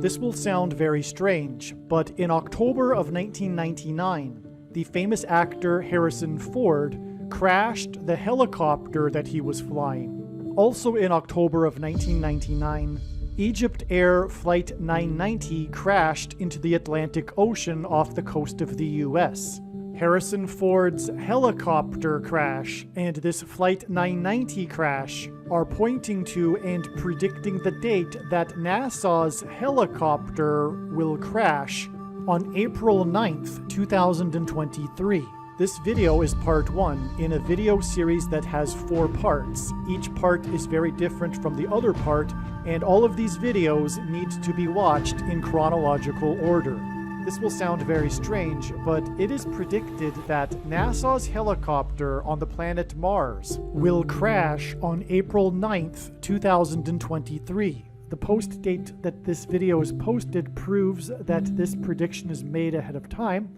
This will sound very strange, but in October of 1999, the famous actor Harrison Ford crashed the helicopter that he was flying. Also in October of 1999, Egypt Air Flight 990 crashed into the Atlantic Ocean off the coast of the US. Harrison Ford's helicopter crash and this Flight 990 crash are pointing to and predicting the date that NASA's helicopter will crash on April 9th, 2023. This video is part 1 in a video series that has 4 parts. Each part is very different from the other part, and all of these videos need to be watched in chronological order. This will sound very strange, but it is predicted that NASA's helicopter on the planet Mars will crash on April 9th, 2023. The post date that this video is posted proves that this prediction is made ahead of time,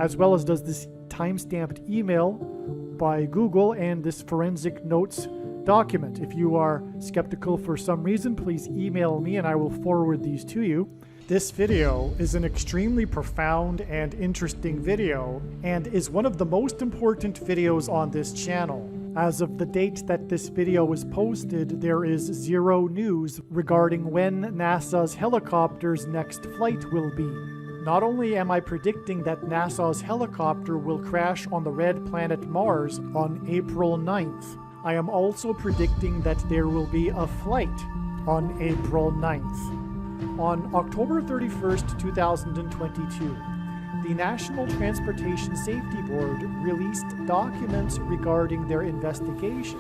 as well as does this time-stamped email by Google and this forensic notes document. If you are skeptical for some reason, please email me and I will forward these to you. This video is an extremely profound and interesting video and is one of the most important videos on this channel. As of the date that this video was posted, there is 0 news regarding when NASA's helicopter's next flight will be. Not only am I predicting that NASA's helicopter will crash on the red planet Mars on April 9th, I am also predicting that there will be a flight on April 9th. On October 31st, 2022, the National Transportation Safety Board released documents regarding their investigation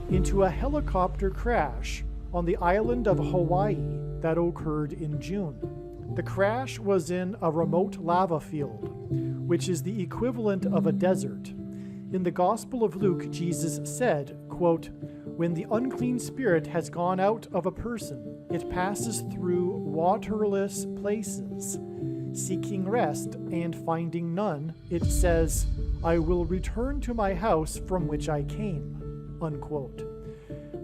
into a helicopter crash on the island of Hawaii that occurred in June. The crash was in a remote lava field, which is the equivalent of a desert. In the Gospel of Luke, Jesus said, quote, "When the unclean spirit has gone out of a person, it passes through waterless places. Seeking rest and finding none, it says, 'I will return to my house from which I came.'" Unquote.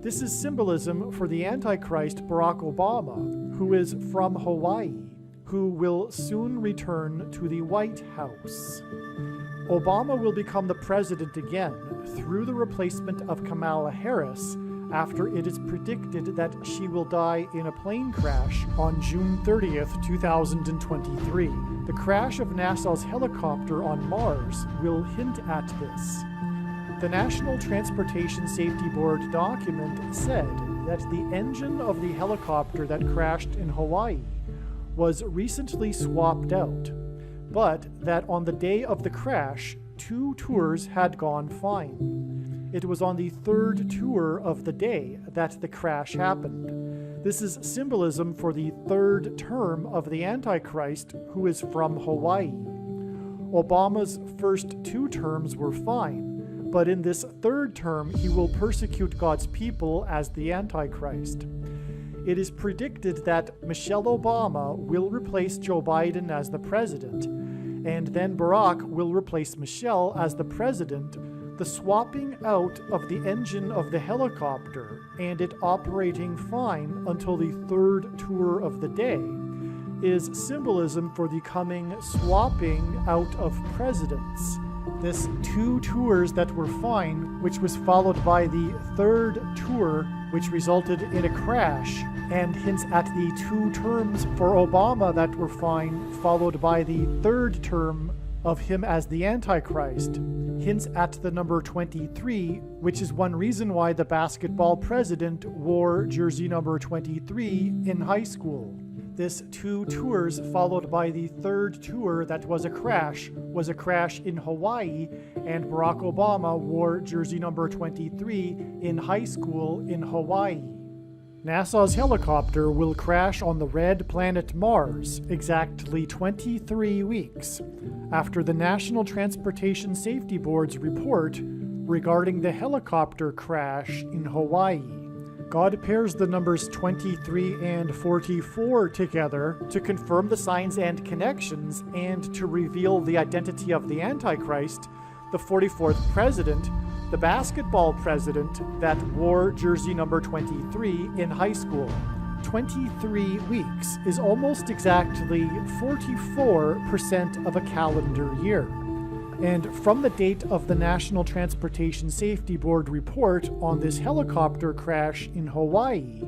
This is symbolism for the Antichrist Barack Obama, who is from Hawaii, who will soon return to the White House. Obama will become the president again through the replacement of Kamala Harris after it is predicted that she will die in a plane crash on June 30th, 2023. The crash of NASA's helicopter on Mars will hint at this. The National Transportation Safety Board document said that the engine of the helicopter that crashed in Hawaii was recently swapped out, but that on the day of the crash, 2 tours had gone fine. It was on the 3rd tour of the day that the crash happened. This is symbolism for the 3rd term of the Antichrist, who is from Hawaii. Obama's first 2 terms were fine, but in this 3rd term he will persecute God's people as the Antichrist. It is predicted that Michelle Obama will replace Joe Biden as the president, and then Barack will replace Michelle as the president. The swapping out of the engine of the helicopter and it operating fine until the 3rd tour of the day is symbolism for the coming swapping out of presidents. This 2 tours that were fine, which was followed by the 3rd tour, which resulted in a crash, and hints at the 2 terms for Obama that were fine, followed by the 3rd term of him as the Antichrist, hints at the number 23, which is one reason why the basketball president wore jersey number 23 in high school. This 2 tours followed by the 3rd tour that was a crash in Hawaii, and Barack Obama wore jersey number 23 in high school in Hawaii. NASA's helicopter will crash on the red planet Mars exactly 23 weeks after the National Transportation Safety Board's report regarding the helicopter crash in Hawaii. God pairs the numbers 23 and 44 together to confirm the signs and connections and to reveal the identity of the Antichrist, the 44th president, the basketball president that wore jersey number 23 in high school. 23 weeks is almost exactly 44% of a calendar year. And from the date of the National Transportation Safety Board report on this helicopter crash in Hawaii,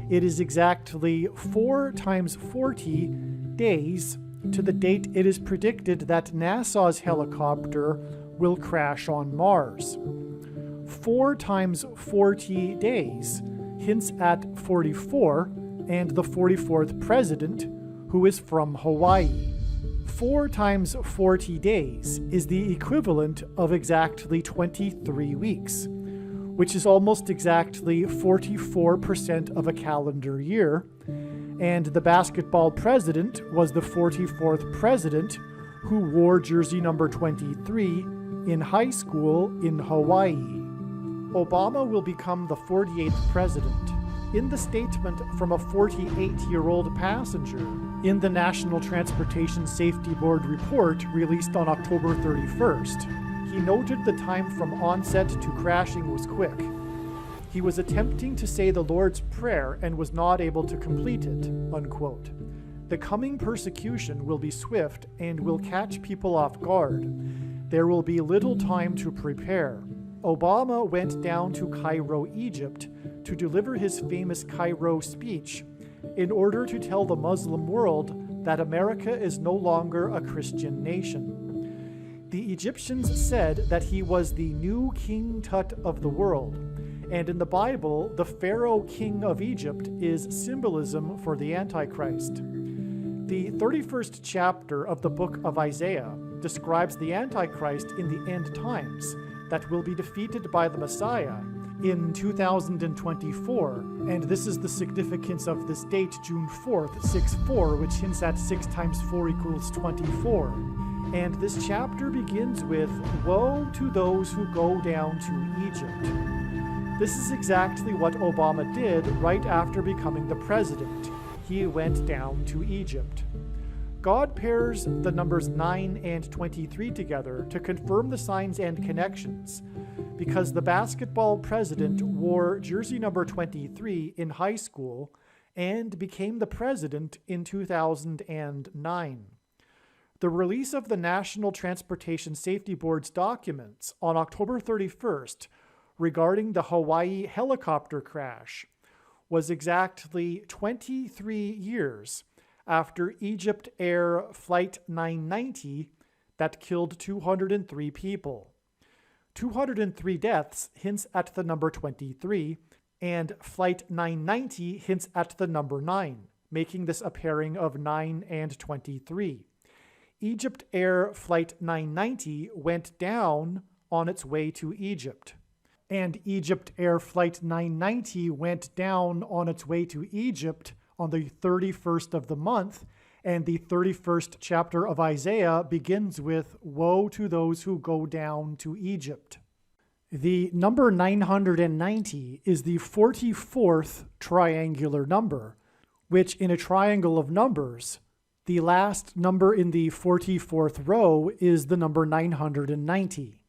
it is exactly 4 times 40 days to the date it is predicted that NASA's helicopter will crash on Mars. 4 times 40 days hints at 44 and the 44th president, who is from Hawaii. 4 times 40 days is the equivalent of exactly 23 weeks, which is almost exactly 44% of a calendar year, and the basketball president was the 44th president who wore jersey number 23 in high school in Hawaii. Obama will become the 48th president. In the statement from a 48-year-old passenger in the National Transportation Safety Board report released on October 31st, he noted the time from onset to crashing was quick. He was attempting to say the Lord's Prayer and was not able to complete it, unquote. The coming persecution will be swift and will catch people off guard. There will be little time to prepare. Obama went down to Cairo, Egypt, to deliver his famous Cairo speech in order to tell the Muslim world that America is no longer a Christian nation. The Egyptians said that he was the new King Tut of the world, and in the Bible, the Pharaoh king of Egypt is symbolism for the Antichrist. The 31st chapter of the book of Isaiah describes the Antichrist in the end times that will be defeated by the Messiah in 2024, and this is the significance of this date, June 4th, 6-4, which hints at 6 times 4 equals 24. And this chapter begins with, "Woe to those who go down to Egypt." This is exactly what Obama did right after becoming the president. He went down to Egypt. God pairs the numbers 9 and 23 together to confirm the signs and connections, because the basketball president wore jersey number 23 in high school and became the president in 2009. The release of the National Transportation Safety Board's documents on October 31st regarding the Hawaii helicopter crash was exactly 23 years after Egypt Air Flight 990 that killed 203 people. 203 deaths hints at the number 23, and Flight 990 hints at the number 9, making this a pairing of 9 and 23. Egypt Air Flight 990 went down on its way to Egypt. And Egypt Air Flight 990 went down on its way to Egypt on the 31st of the month, and the 31st chapter of Isaiah begins with, "Woe to those who go down to Egypt." The number 990 is the 44th triangular number, which in a triangle of numbers, the last number in the 44th row is the number 990.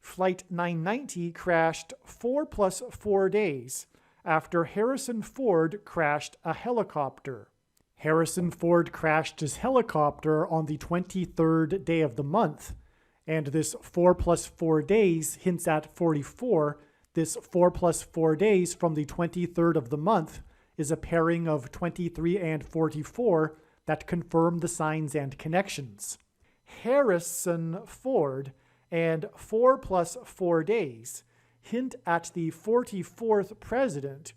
Flight 990 crashed 4 plus 4 days after Harrison Ford crashed a helicopter. Harrison Ford crashed his helicopter on the 23rd day of the month, and this 4 plus 4 days hints at 44. This 4 plus 4 days from the 23rd of the month is a pairing of 23 and 44 that confirm the signs and connections. Harrison Ford and 4 plus 4 days hint at the 44th president,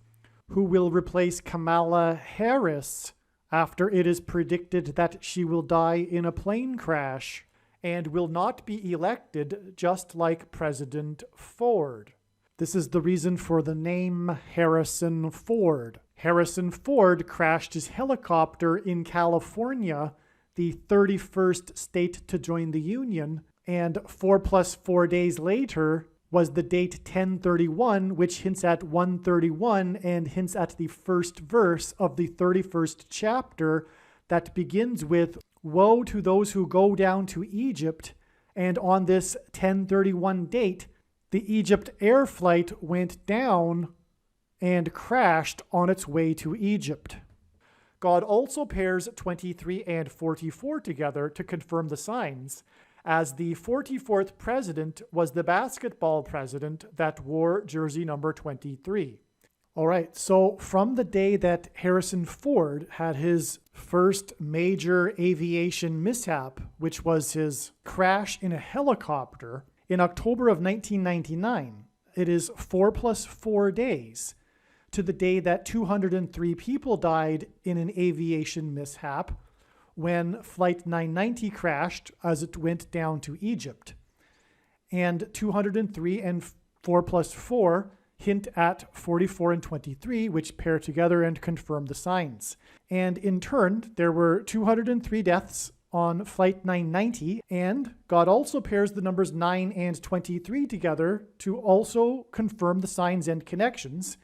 who will replace Kamala Harris after it is predicted that she will die in a plane crash and will not be elected, just like President Ford. This is the reason for the name Harrison Ford. Harrison Ford crashed his helicopter in California, the 31st state to join the Union, and 4 plus 4 days later was the date 1031, which hints at 131 and hints at the first verse of the 31st chapter that begins with, "Woe to those who go down to Egypt," and on this 1031 date, the Egypt Air flight went down and crashed on its way to Egypt. God also pairs 23 and 44 together to confirm the signs, as the 44th president was the basketball president that wore jersey number 23. All right, so from the day that Harrison Ford had his first major aviation mishap, which was his crash in a helicopter in October of 1999, it is 4 plus 4 days to the day that 203 people died in an aviation mishap when Flight 990 crashed as it went down to Egypt. And 203 and 4 plus 4 hint at 44 and 23, which pair together and confirm the signs. And in turn, there were 203 deaths on Flight 990, and God also pairs the numbers 9 and 23 together to also confirm the signs and connections,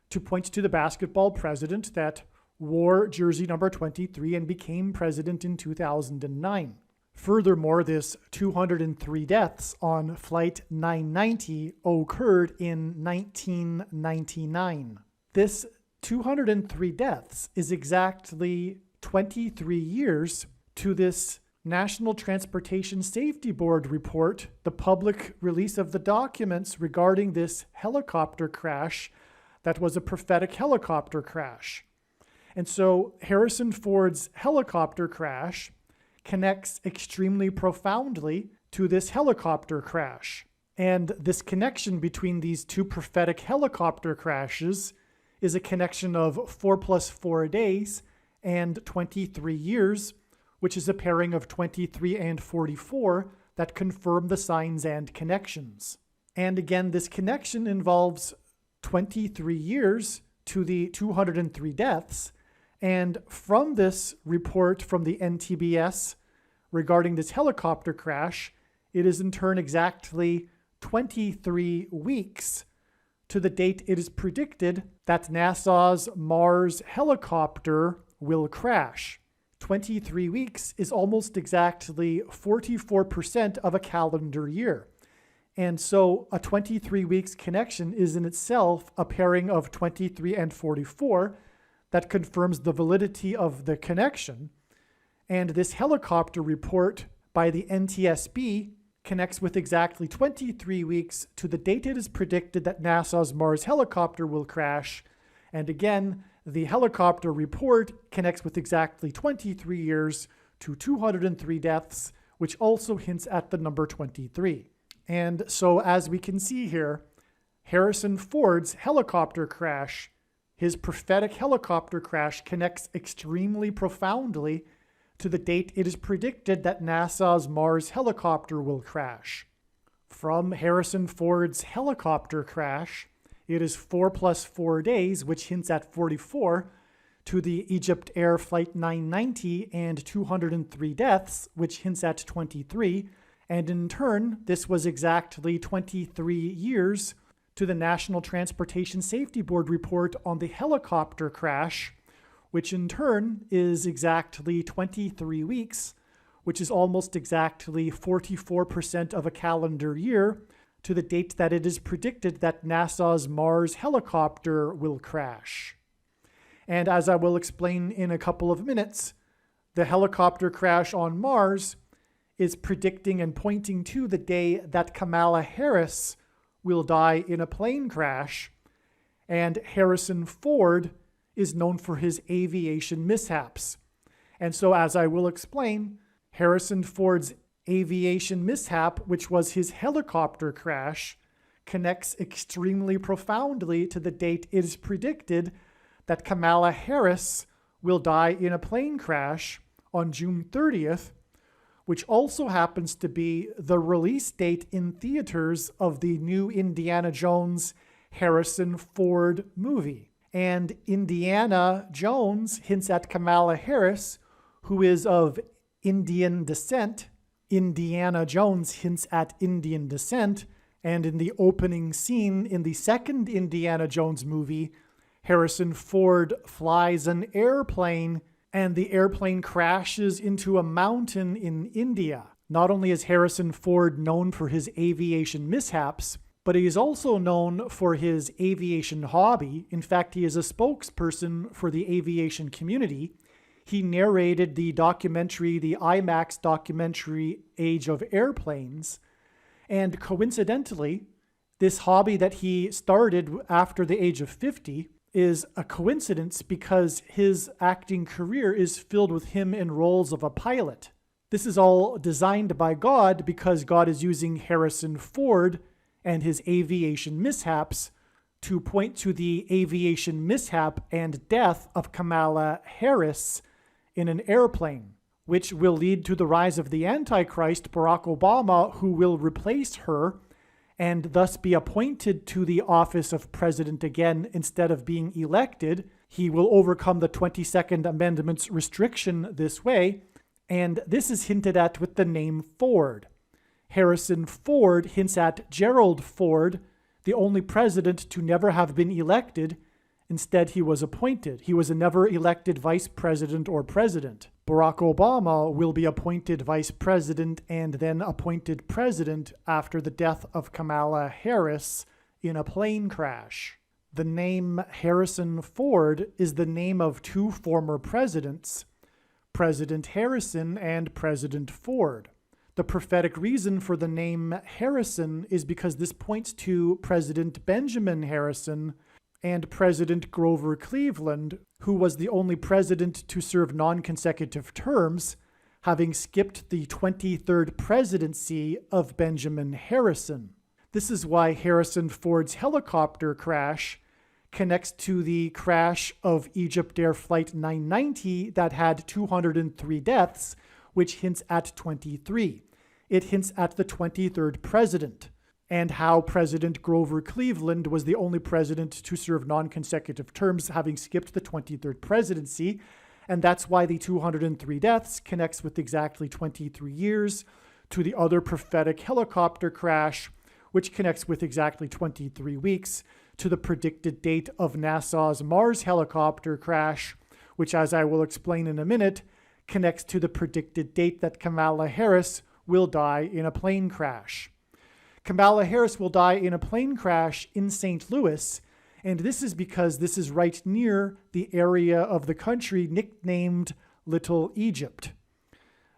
to point to the basketball president that wore jersey number 23 and became president in 2009. Furthermore, this 203 deaths on Flight 990 occurred in 1999. This 203 deaths is exactly 23 years to this National Transportation Safety Board report, the public release of the documents regarding this helicopter crash that was a prophetic helicopter crash. And so Harrison Ford's helicopter crash connects extremely profoundly to this helicopter crash. And this connection between these two prophetic helicopter crashes is a connection of 4 plus 4 days and 23 years, which is a pairing of 23 and 44 that confirm the signs and connections. And again, this connection involves 23 years to the 203 deaths. And from this report from the NTBS regarding this helicopter crash, it is in turn exactly 23 weeks to the date it is predicted that NASA's Mars helicopter will crash. 23 weeks is almost exactly 44% of a calendar year. And so a 23 weeks connection is in itself a pairing of 23 and 44 that confirms the validity of the connection. And this helicopter report by the NTSB connects with exactly 23 weeks to the date it is predicted that NASA's Mars helicopter will crash. And again, the helicopter report connects with exactly 23 years to 203 deaths, which also hints at the number 23. And so as we can see here, Harrison Ford's helicopter crash, his prophetic helicopter crash, connects extremely profoundly to the date it is predicted that NASA's Mars helicopter will crash. From Harrison Ford's helicopter crash, it is 4 plus 4 days, which hints at 44, to the Egypt Air Flight 990 and 203 deaths, which hints at 23. And in turn, this was exactly 23 years to the National Transportation Safety Board report on the helicopter crash, which in turn is exactly 23 weeks, which is almost exactly 44% of a calendar year, to the date that it is predicted that NASA's Mars helicopter will crash. And as I will explain in a couple of minutes, the helicopter crash on Mars is predicting and pointing to the day that Kamala Harris will die in a plane crash, and Harrison Ford is known for his aviation mishaps. And so, as I will explain, Harrison Ford's aviation mishap, which was his helicopter crash, connects extremely profoundly to the date it is predicted that Kamala Harris will die in a plane crash on June 30th, which also happens to be the release date in theaters of the new Indiana Jones Harrison Ford movie. And Indiana Jones hints at Kamala Harris, who is of Indian descent. Indiana Jones hints at Indian descent, and in the opening scene in the second Indiana Jones movie, Harrison Ford flies an airplane, and the airplane crashes into a mountain in India. Not only is Harrison Ford known for his aviation mishaps, but he is also known for his aviation hobby. In fact, he is a spokesperson for the aviation community. He narrated the documentary, the IMAX documentary, Age of Airplanes. And coincidentally, this hobby that he started after the age of 50 is a coincidence because his acting career is filled with him in roles of a pilot. This is all designed by God because God is using Harrison Ford and his aviation mishaps to point to the aviation mishap and death of Kamala Harris in an airplane, which will lead to the rise of the Antichrist, Barack Obama, who will replace her and thus be appointed to the office of president again instead of being elected. He will overcome the 22nd Amendment's restriction this way, and this is hinted at with the name Ford. Harrison Ford hints at Gerald Ford, the only president to never have been elected. Instead, he was appointed. He was a never elected vice president or president. Barack Obama will be appointed vice president and then appointed president after the death of Kamala Harris in a plane crash. The name Harrison Ford is the name of two former presidents, President Harrison and President Ford. The prophetic reason for the name Harrison is because this points to President Benjamin Harrison and President Grover Cleveland, who was the only president to serve non-consecutive terms, having skipped the 23rd presidency of Benjamin Harrison. This is why Harrison Ford's helicopter crash connects to the crash of Egypt Air Flight 990 that had 203 deaths, which hints at 23. It hints at the 23rd president, and how President Grover Cleveland was the only president to serve non-consecutive terms, having skipped the 23rd presidency, and that's why the 203 deaths connects with exactly 23 years to the other prophetic helicopter crash, which connects with exactly 23 weeks to the predicted date of NASA's Mars helicopter crash, which, as I will explain in a minute, connects to the predicted date that Kamala Harris will die in a plane crash. Kamala Harris will die in a plane crash in St. Louis, and this is because this is right near the area of the country nicknamed Little Egypt.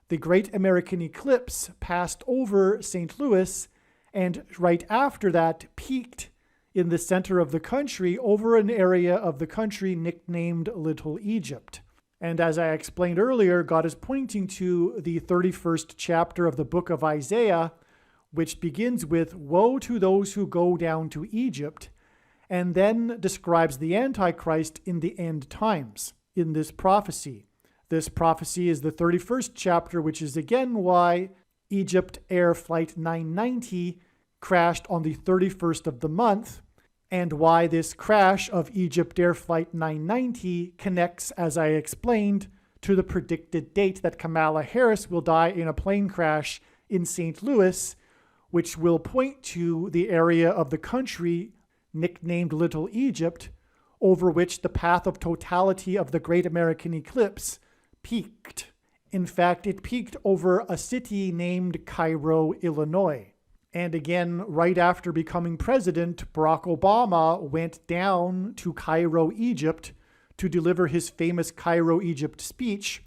The Great American Eclipse passed over St. Louis, and right after that peaked in the center of the country over an area of the country nicknamed Little Egypt. And as I explained earlier, God is pointing to the 31st chapter of the book of Isaiah, which begins with, "Woe to those who go down to Egypt," and then describes the Antichrist in the end times in this prophecy. This prophecy is the 31st chapter, which is again why Egypt Air Flight 990 crashed on the 31st of the month, and why this crash of Egypt Air Flight 990 connects, as I explained, to the predicted date that Kamala Harris will die in a plane crash in St. Louis, which will point to the area of the country nicknamed Little Egypt, over which the path of totality of the Great American Eclipse peaked. In fact, it peaked over a city named Cairo, Illinois. And again, right after becoming president, Barack Obama went down to Cairo, Egypt, to deliver his famous Cairo, Egypt speech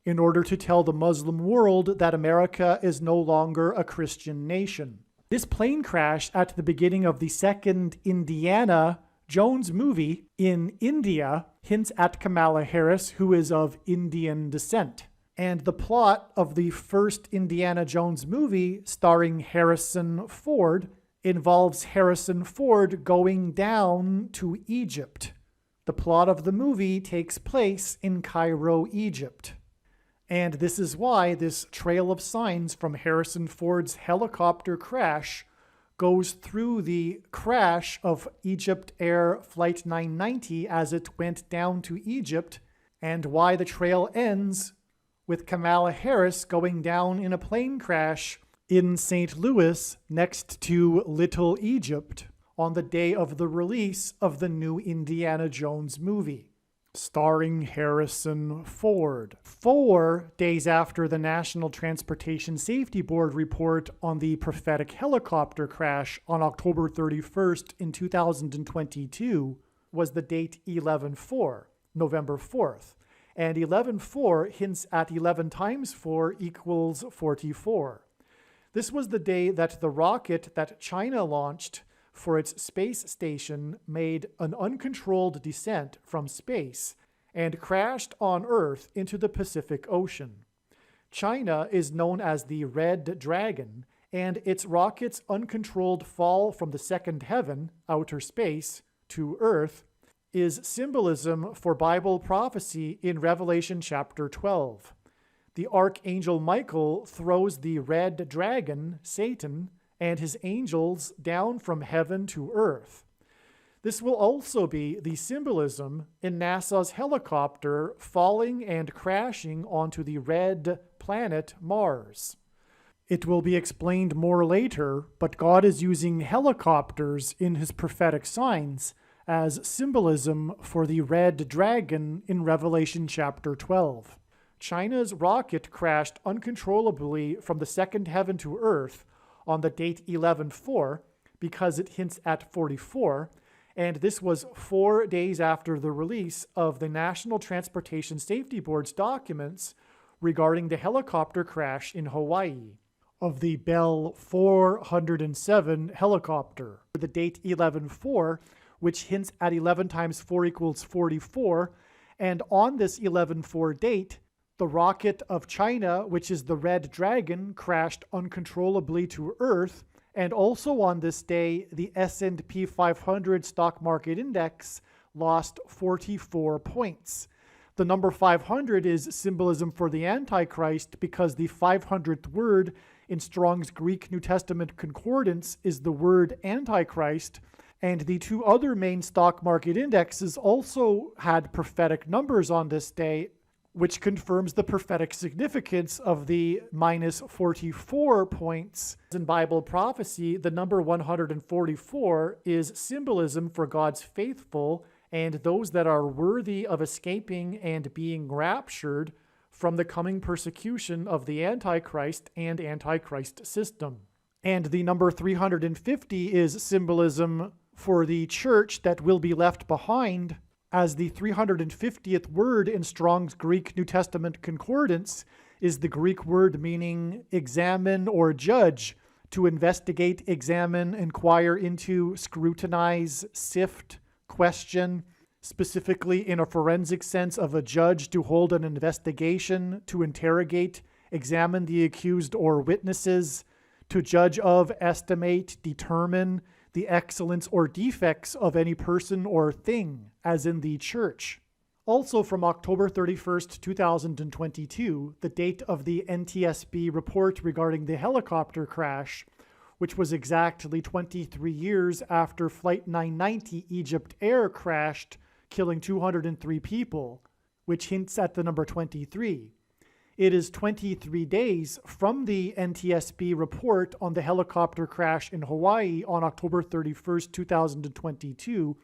in order to tell the Muslim world that America is no longer a Christian nation. This plane crash at the beginning of the second Indiana Jones movie in India hints at Kamala Harris, who is of Indian descent. And the plot of the first Indiana Jones movie, starring Harrison Ford, involves Harrison Ford going down to Egypt. The plot of the movie takes place in Cairo, Egypt. And this is why this trail of signs from Harrison Ford's helicopter crash goes through the crash of Egypt Air Flight 990 as it went down to Egypt, and why the trail ends with Kamala Harris going down in a plane crash in St. Louis next to Little Egypt on the day of the release of the new Indiana Jones movie, starring Harrison Ford. 4 days after the National Transportation Safety Board report on the prophetic helicopter crash on October 31st in 2022 was the date 11/4, November 4th. and 11.4 hints at 11 times 4 equals 44. This was the day that the rocket that China launched for its space station made an uncontrolled descent from space and crashed on Earth into the Pacific Ocean. China is known as the Red Dragon, and its rocket's uncontrolled fall from the second heaven, outer space, to Earth is symbolism for Bible prophecy in Revelation chapter 12. The archangel Michael throws the red dragon, Satan, and his angels down from heaven to earth. This will also be the symbolism in NASA's helicopter falling and crashing onto the red planet Mars. It will be explained more later, but God is using helicopters in his prophetic signs as symbolism for the red dragon in Revelation chapter 12. China's rocket crashed uncontrollably from the second heaven to earth on the date 11/4 because it hints at 44, and this was 4 days after the release of the National Transportation Safety Board's documents regarding the helicopter crash in Hawaii of the Bell 407 helicopter. The date 11/4, which hints at 11 times 4 equals 44, and on this 11/4 date, the rocket of China, which is the Red Dragon, crashed uncontrollably to Earth, and also on this day, the S&P 500 stock market index lost 44 points. The number 500 is symbolism for the Antichrist because the 500th word in Strong's Greek New Testament Concordance is the word Antichrist, and the two other main stock market indexes also had prophetic numbers on this day, which confirms the prophetic significance of the minus 44 points. In Bible prophecy, the number 144 is symbolism for God's faithful and those that are worthy of escaping and being raptured from the coming persecution of the Antichrist and Antichrist system. And the number 350 is symbolism for the church that will be left behind, as the 350th word in Strong's Greek New Testament Concordance is the Greek word meaning examine or judge, to investigate, examine, inquire into, scrutinize, sift, question, specifically in a forensic sense of a judge to hold an investigation, to interrogate, examine the accused or witnesses, to judge of, estimate, determine the excellence or defects of any person or thing, as in the church. Also from October 31st, 2022, the date of the NTSB report regarding the helicopter crash, which was exactly 23 years after Flight 990 Egypt Air crashed, killing 203 people, which hints at the number 23. It is 23 days from the NTSB report on the helicopter crash in Hawaii on October 31st, 2022,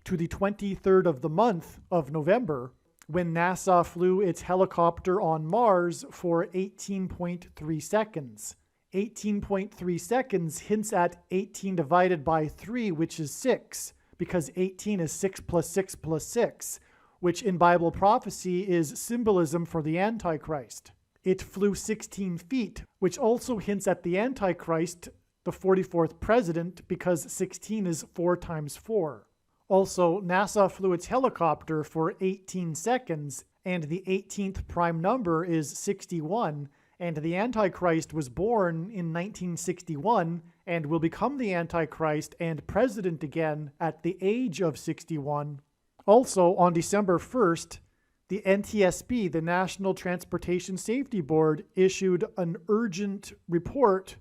to the 23rd of the month of November, when NASA flew its helicopter on Mars for 18.3 seconds. 18.3 seconds hints at 18 divided by 3, which is 6, because 18 is 6 plus 6 plus 6, which in Bible prophecy is symbolism for the Antichrist. It flew 16 feet, which also hints at the Antichrist, the 44th president, because 16 is 4 times 4. Also, NASA flew its helicopter for 18 seconds, and the 18th prime number is 61, and the Antichrist was born in 1961 and will become the Antichrist and president again at the age of 61. Also, on December 1st, the NTSB, the National Transportation Safety Board, issued an urgent report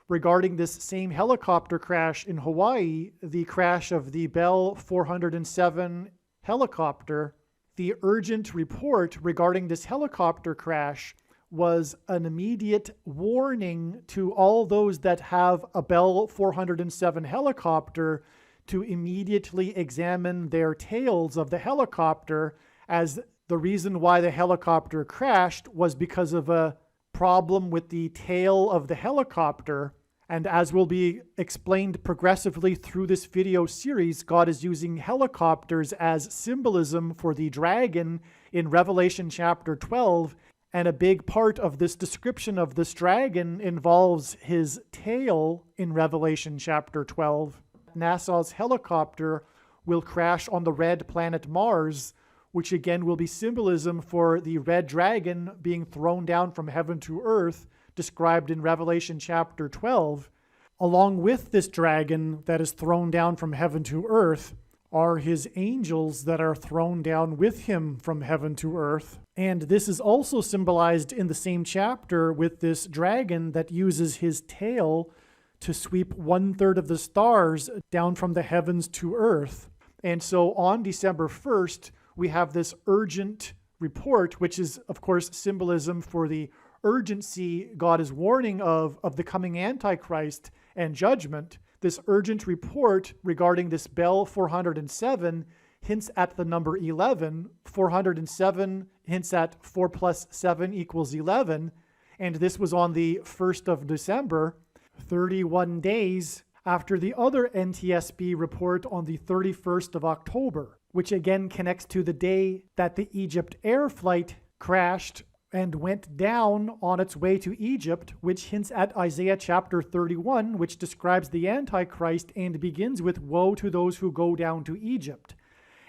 regarding this same helicopter crash in Hawaii, the crash of the Bell 407 helicopter. The urgent report regarding this helicopter crash was an immediate warning to all those that have a Bell 407 helicopter to immediately examine their tails of the helicopter, as the reason why the helicopter crashed was because of a problem with the tail of the helicopter, And as will be explained progressively through this video series, God is using helicopters as symbolism for the dragon in Revelation chapter 12. And a big part of this description of this dragon involves his tail in Revelation chapter 12. NASA's helicopter will crash on the red planet Mars, which again will be symbolism for the red dragon being thrown down from heaven to earth, described in Revelation chapter 12. Along with this dragon that is thrown down from heaven to earth are his angels that are thrown down with him from heaven to earth. And this is also symbolized in the same chapter with this dragon that uses his tail to sweep 1/3 of the stars down from the heavens to earth. And so on December 1st, we have this urgent report, which is, of course, symbolism for the urgency God is warning of the coming Antichrist and judgment. This urgent report regarding this Bell 407 hints at the number 11. 407 hints at 4 plus 7 equals 11. And this was on the 1st of December, 31 days after the other NTSB report on the 31st of October, which again connects to the day that the Egypt Air flight crashed and went down on its way to Egypt, which hints at Isaiah chapter 31, which describes the Antichrist and begins with, "Woe to those who go down to Egypt."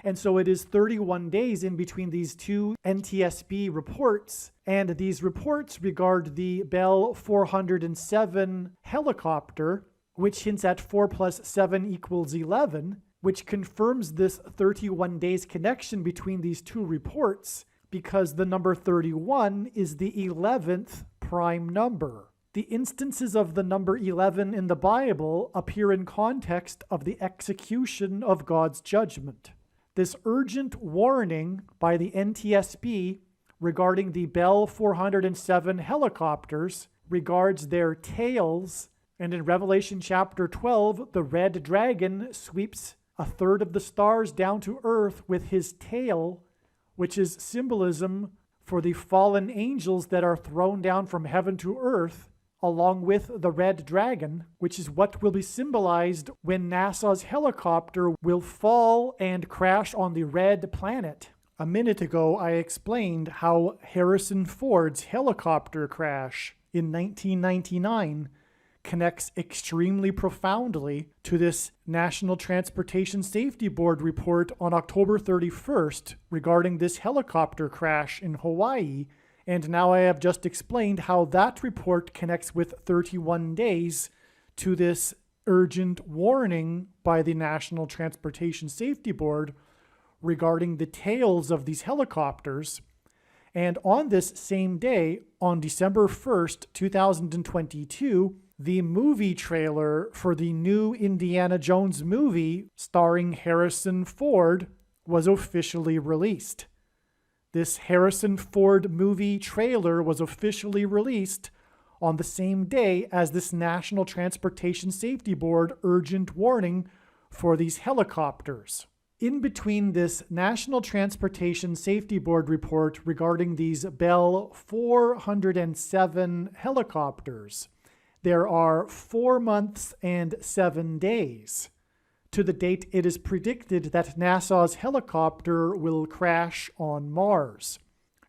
And so it is 31 days in between these two NTSB reports, and these reports regard the Bell 407 helicopter, which hints at 4 plus 7 equals 11, which confirms this 31 days connection between these two reports, because the number 31 is the 11th prime number. The instances of the number 11 in the Bible appear in context of the execution of God's judgment. This urgent warning by the NTSB regarding the Bell 407 helicopters regards their tails, and in Revelation chapter 12, the red dragon sweeps 1/3 of the stars down to earth with his tail, which is symbolism for the fallen angels that are thrown down from heaven to earth, along with the red dragon, which is what will be symbolized when NASA's helicopter will fall and crash on the red planet. A minute ago, I explained how Harrison Ford's helicopter crash in 1999 connects extremely profoundly to this National Transportation Safety Board report on October 31st regarding this helicopter crash in Hawaii. And now I have just explained how that report connects with 31 days to this urgent warning by the National Transportation Safety Board regarding the tails of these helicopters. And on this same day, on December 1st, 2022, the movie trailer for the new Indiana Jones movie starring Harrison Ford was officially released. This Harrison Ford movie trailer was officially released on the same day as this National Transportation Safety Board urgent warning for these helicopters. In between this National Transportation Safety Board report regarding these Bell 407 helicopters, there are 4 months and 7 days to the date it is predicted that NASA's helicopter will crash on Mars.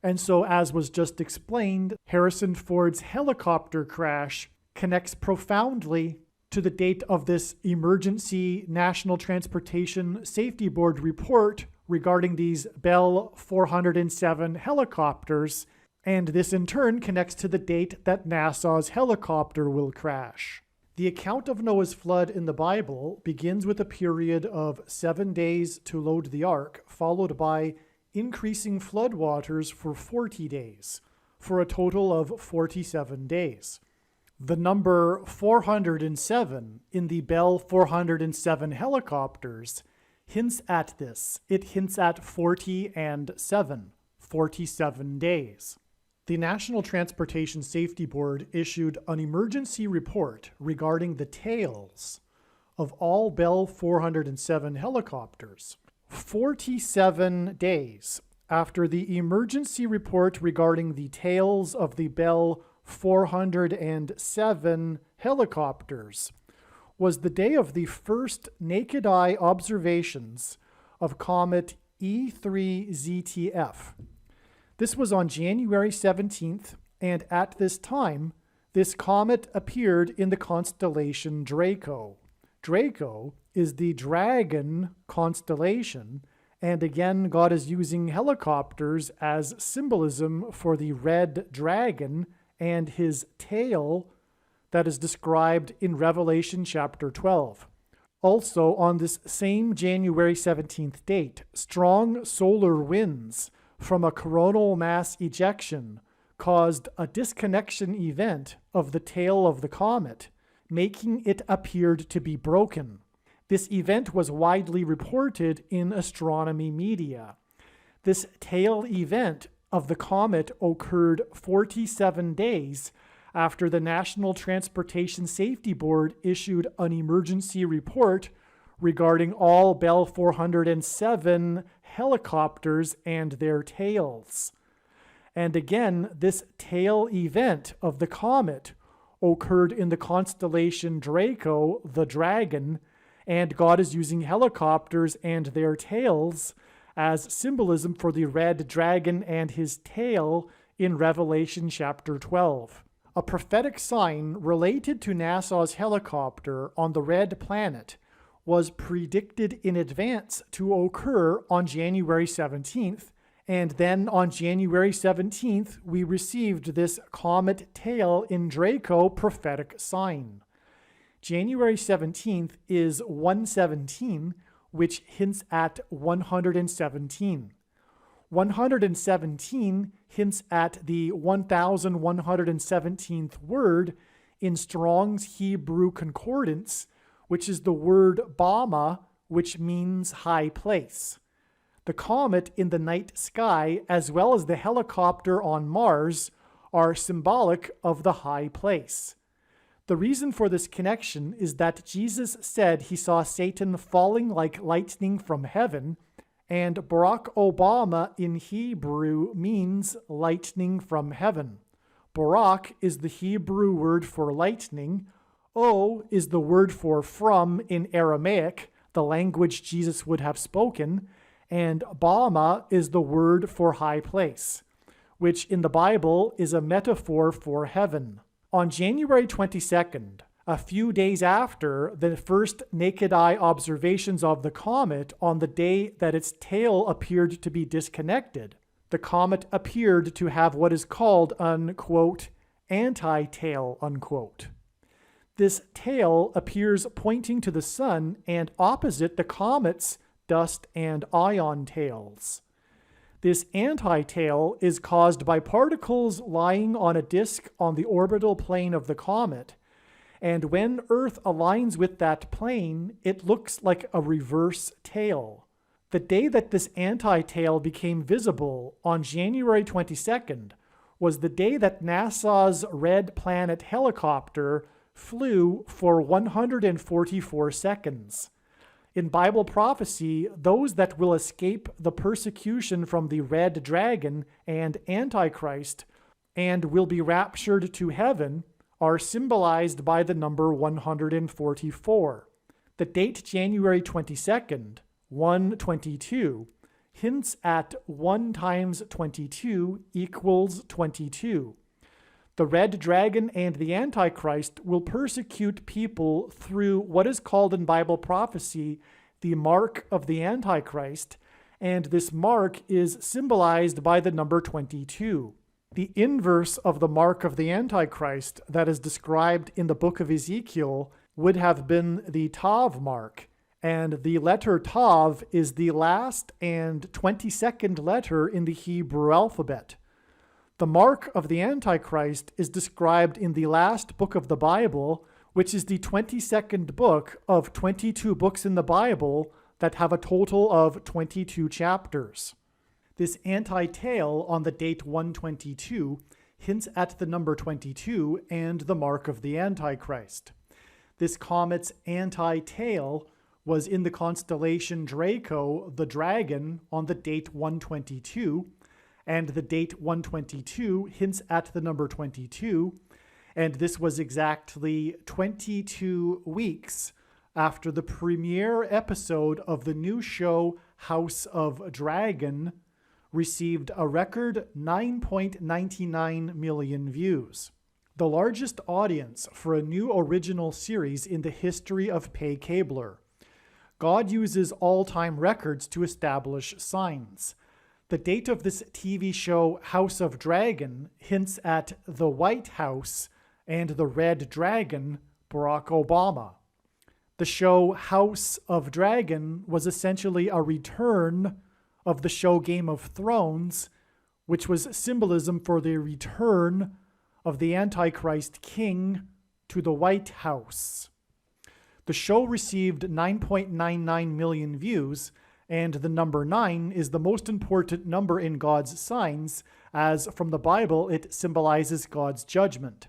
And so, as was just explained, Harrison Ford's helicopter crash connects profoundly to the date of this emergency National Transportation Safety Board report regarding these Bell 407 helicopters, and this in turn connects to the date that NASA's helicopter will crash. The account of Noah's flood in the Bible begins with a period of 7 days to load the ark, followed by increasing floodwaters for 40 days, for a total of 47 days. The number 407 in the Bell 407 helicopters hints at this. It hints at 40 and 7, 47 days. The National Transportation Safety Board issued an emergency report regarding the tails of all Bell 407 helicopters 47 days after the emergency report regarding the tails of the Bell 407 helicopters was the day of the first naked-eye observations of comet E3ZTF. This was on January 17th, and at this time, this comet appeared in the constellation Draco. Draco is the dragon constellation, and again, God is using helicopters as symbolism for the red dragon and his tail that is described in Revelation chapter 12. Also, on this same January 17th date, strong solar winds from a coronal mass ejection caused a disconnection event of the tail of the comet, making it appear to be broken. This event was widely reported in astronomy media. This tail event of the comet occurred 47 days after the National Transportation Safety Board issued an emergency report regarding all Bell 407 helicopters and their tails. And again, this tail event of the comet occurred in the constellation Draco, the dragon, and God is using helicopters and their tails as symbolism for the red dragon and his tail in Revelation chapter 12. A prophetic sign related to NASA's helicopter on the red planet was predicted in advance to occur on January 17th, and then on January 17th, we received this comet tail in Draco prophetic sign. January 17th is 117, which hints at 117. 117 hints at the 1117th word in Strong's Hebrew Concordance, which is the word Bama, which means high place. The comet in the night sky, as well as the helicopter on Mars, are symbolic of the high place. The reason for this connection is that Jesus said he saw Satan falling like lightning from heaven, and Barack Obama in Hebrew means lightning from heaven. Barak is the Hebrew word for lightning. O is the word for from in Aramaic, the language Jesus would have spoken, and Bama is the word for high place, which in the Bible is a metaphor for heaven. On January 22nd, a few days after the first naked-eye observations of the comet on the day that its tail appeared to be disconnected, the comet appeared to have what is called an, quote, anti-tail, unquote. This tail appears pointing to the sun and opposite the comet's dust and ion tails. This anti-tail is caused by particles lying on a disk on the orbital plane of the comet, and when Earth aligns with that plane, it looks like a reverse tail. The day that this anti-tail became visible, on January 22nd, was the day that NASA's Red Planet helicopter flew for 144 seconds. In Bible prophecy, those that will escape the persecution from the red dragon and Antichrist and will be raptured to heaven are symbolized by the number 144. The date January 22nd, 122, hints at 1 times 22 equals 22. The red dragon and the Antichrist will persecute people through what is called in Bible prophecy the mark of the Antichrist, and this mark is symbolized by the number 22. The inverse of the mark of the Antichrist that is described in the book of Ezekiel would have been the Tav mark, and the letter Tav is the last and 22nd letter in the Hebrew alphabet. The mark of the Antichrist is described in the last book of the Bible, which is the 22nd book of 22 books in the Bible that have a total of 22 chapters. This anti-tail on the date 122 hints at the number 22 and the mark of the Antichrist. This comet's anti-tail was in the constellation Draco, the dragon, on the date 122, and the date 122 hints at the number 22, and this was exactly 22 weeks after the premiere episode of the new show House of Dragon received a record 9.99 million views, the largest audience for a new original series in the history of pay cabler. God uses all-time records to establish signs. The date of this TV show, House of Dragon, hints at the White House and the Red Dragon, Barack Obama. The show House of Dragon was essentially a return of the show Game of Thrones, which was symbolism for the return of the Antichrist king to the White House. The show received 9.99 million views, and the number 9 is the most important number in God's signs, as from the Bible it symbolizes God's judgment.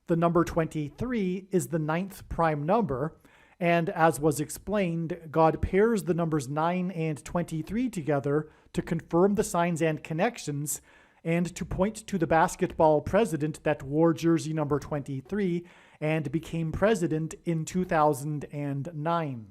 The number 23 is the 9th prime number, and as was explained, God pairs the numbers 9 and 23 together to confirm the signs and connections, and to point to the basketball president that wore jersey number 23 and became president in 2009.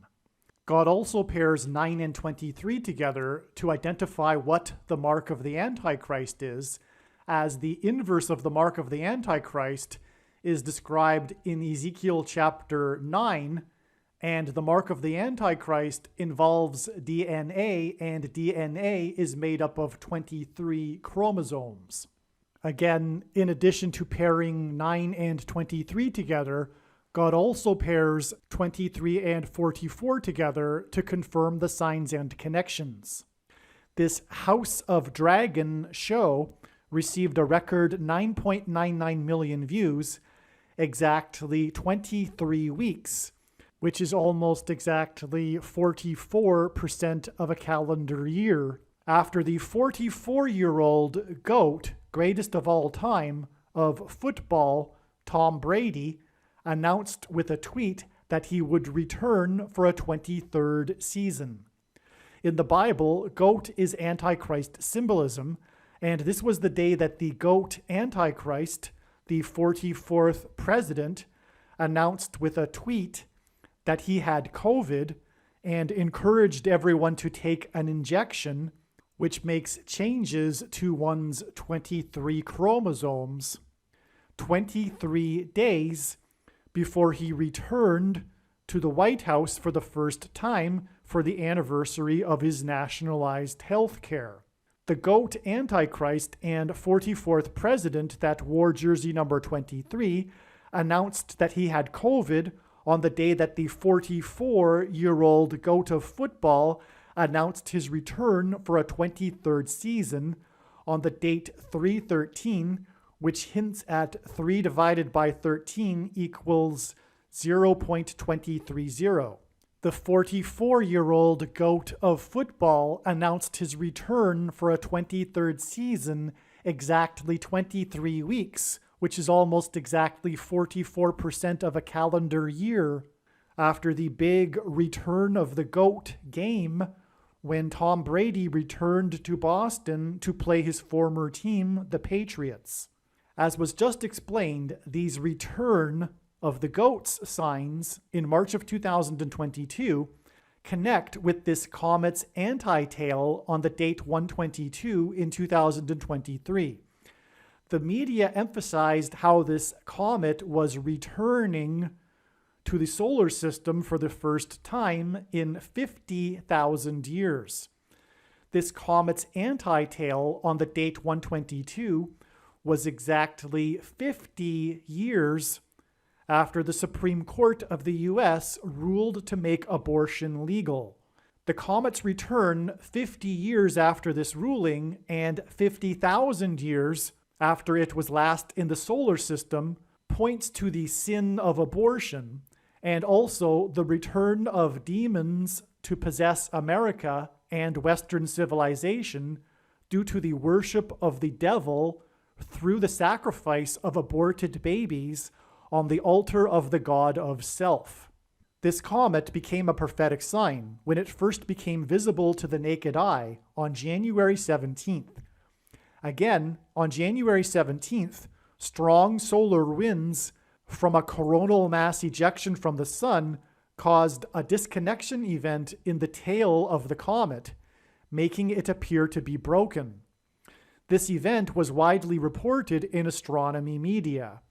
God also pairs 9 and 23 together to identify what the mark of the Antichrist is, as the inverse of the mark of the Antichrist is described in Ezekiel chapter 9, and the mark of the Antichrist involves DNA, and DNA is made up of 23 chromosomes. Again, in addition to pairing 9 and 23 together, God also pairs 23 and 44 together to confirm the signs and connections. This House of Dragon show received a record 9.99 million views, exactly 23 weeks, which is almost exactly 44% of a calendar year, after the 44-year-old GOAT, greatest of all time, of football, Tom Brady, announced with a tweet that he would return for a 23rd season. In the Bible, GOAT is Antichrist symbolism, and this was the day that the GOAT Antichrist, the 44th president, announced with a tweet that he had COVID and encouraged everyone to take an injection, which makes changes to one's 23 chromosomes 23 days before he returned to the White House for the first time for the anniversary of his nationalized health care. The GOAT Antichrist and 44th president that wore jersey number 23 announced that he had COVID on the day that the 44-year-old GOAT of football announced his return for a 23rd season on the date 313, which hints at 3 divided by 13 equals 0.230. The 44-year-old GOAT of football announced his return for a 23rd season exactly 23 weeks, which is almost exactly 44% of a calendar year, after the big return of the GOAT game when Tom Brady returned to Boston to play his former team, the Patriots. As was just explained, these return of the GOAT's signs in March of 2022 connect with this comet's anti-tail on the date 122 in 2023. The media emphasized how this comet was returning to the solar system for the first time in 50,000 years. This comet's anti-tail on the date 122 was exactly 50 years after the Supreme Court of the U.S. ruled to make abortion legal. The comet's return 50 years after this ruling and 50,000 years after it was last in the solar system points to the sin of abortion and also the return of demons to possess America and Western civilization due to the worship of the devil through the sacrifice of aborted babies on the altar of the god of self. This comet became a prophetic sign when it first became visible to the naked eye on January 17th. Again, on January 17th, Strong solar winds from a coronal mass ejection from the sun caused a disconnection event in the tail of the comet, making it appear to be broken. This event was widely reported in astronomy media.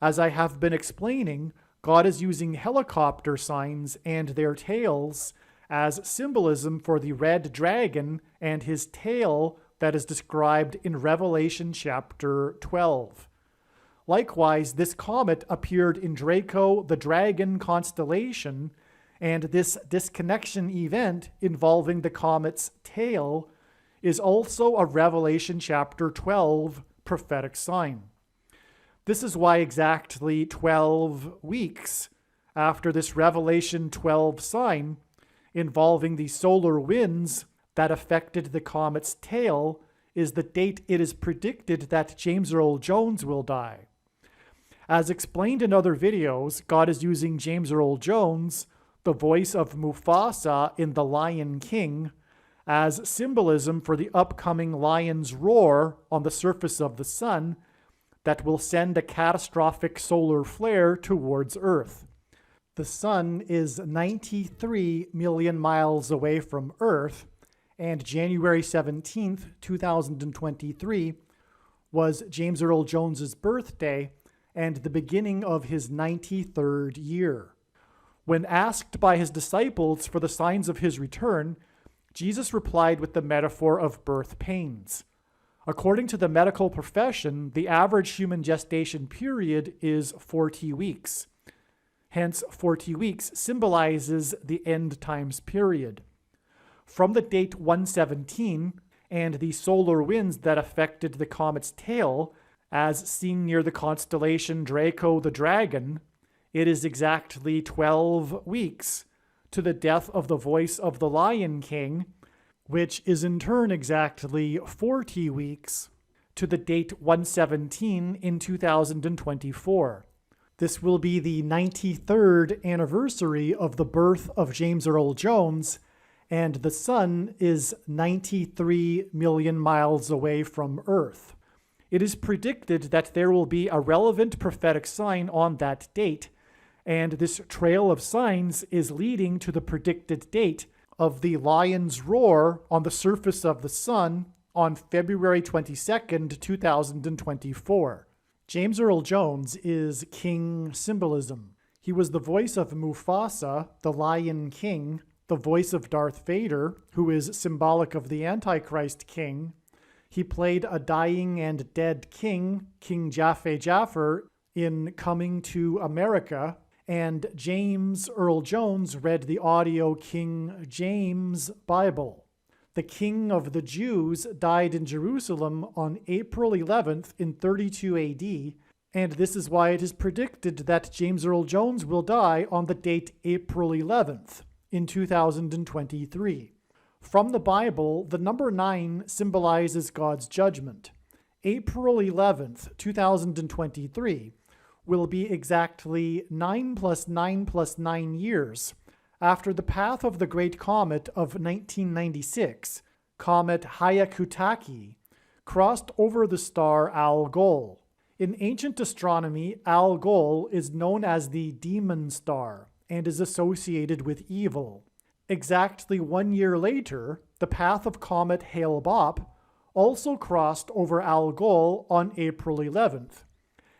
As I have been explaining, God is using helicopter signs and their tails as symbolism for the red dragon and his tail that is described in Revelation chapter 12. Likewise, this comet appeared in Draco the Dragon constellation, and this disconnection event involving the comet's tail is also a Revelation chapter 12 prophetic sign. This is why exactly 12 weeks after this Revelation 12 sign involving the solar winds that affected the comet's tail is the date it is predicted that James Earl Jones will die. As explained in other videos, God is using James Earl Jones, the voice of Mufasa in The Lion King, as symbolism for the upcoming lion's roar on the surface of the sun that will send a catastrophic solar flare towards Earth. The sun is 93 million miles away from Earth, and January 17th, 2023 was James Earl Jones's birthday and the beginning of his 93rd year. When asked by his disciples for the signs of his return, Jesus replied with the metaphor of birth pains. According to the medical profession, the average human gestation period is 40 weeks. Hence, 40 weeks symbolizes the end times period. From the date 117 and the solar winds that affected the comet's tail, as seen near the constellation Draco the Dragon, it is exactly 12 weeks to the death of the voice of the Lion King, which is in turn exactly 40 weeks to the date 117 in 2024. This will be the 93rd anniversary of the birth of James Earl Jones, and the sun is 93 million miles away from Earth. It is predicted that there will be a relevant prophetic sign on that date, and this trail of signs is leading to the predicted date of the lion's roar on the surface of the sun on February 22nd, 2024. James Earl Jones is king symbolism. He was the voice of Mufasa, the Lion King, the voice of Darth Vader, who is symbolic of the Antichrist king. He played a dying and dead king, King Jaffe, in Coming to America, and James Earl Jones read the audio King James Bible. The King of the Jews died in Jerusalem on April 11th in 32 AD, and this is why it is predicted that James Earl Jones will die on the date April 11th in 2023. From the Bible, the number 9 symbolizes God's judgment. April 11th, 2023 will be exactly 9 plus 9 plus 9 years after the path of the Great Comet of 1996, Comet Hyakutake, crossed over the star Algol. In ancient astronomy, Algol is known as the demon star and is associated with evil. Exactly 1 year later, the path of Comet Hale-Bopp also crossed over Algol on April 11th,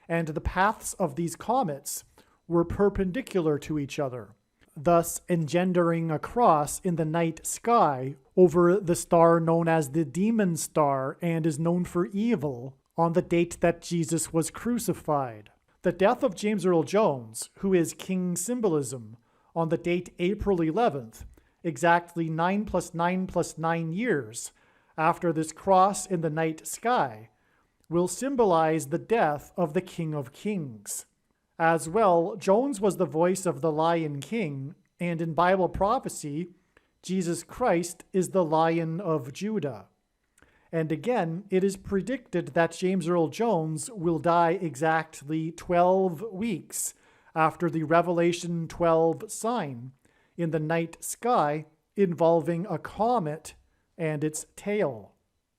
and the paths of these comets were perpendicular to each other, thus engendering a cross in the night sky over the star known as the demon star and is known for evil on the date that Jesus was crucified. The death of James Earl Jones, who is king symbolism, on the date April 11th, exactly 9 plus 9 plus 9 years after this cross in the night sky, will symbolize the death of the King of Kings. As well, Jones was the voice of the Lion King, and in Bible prophecy, Jesus Christ is the Lion of Judah. And again, it is predicted that James Earl Jones will die exactly 12 weeks after the Revelation 12 sign in the night sky involving a comet and its tail.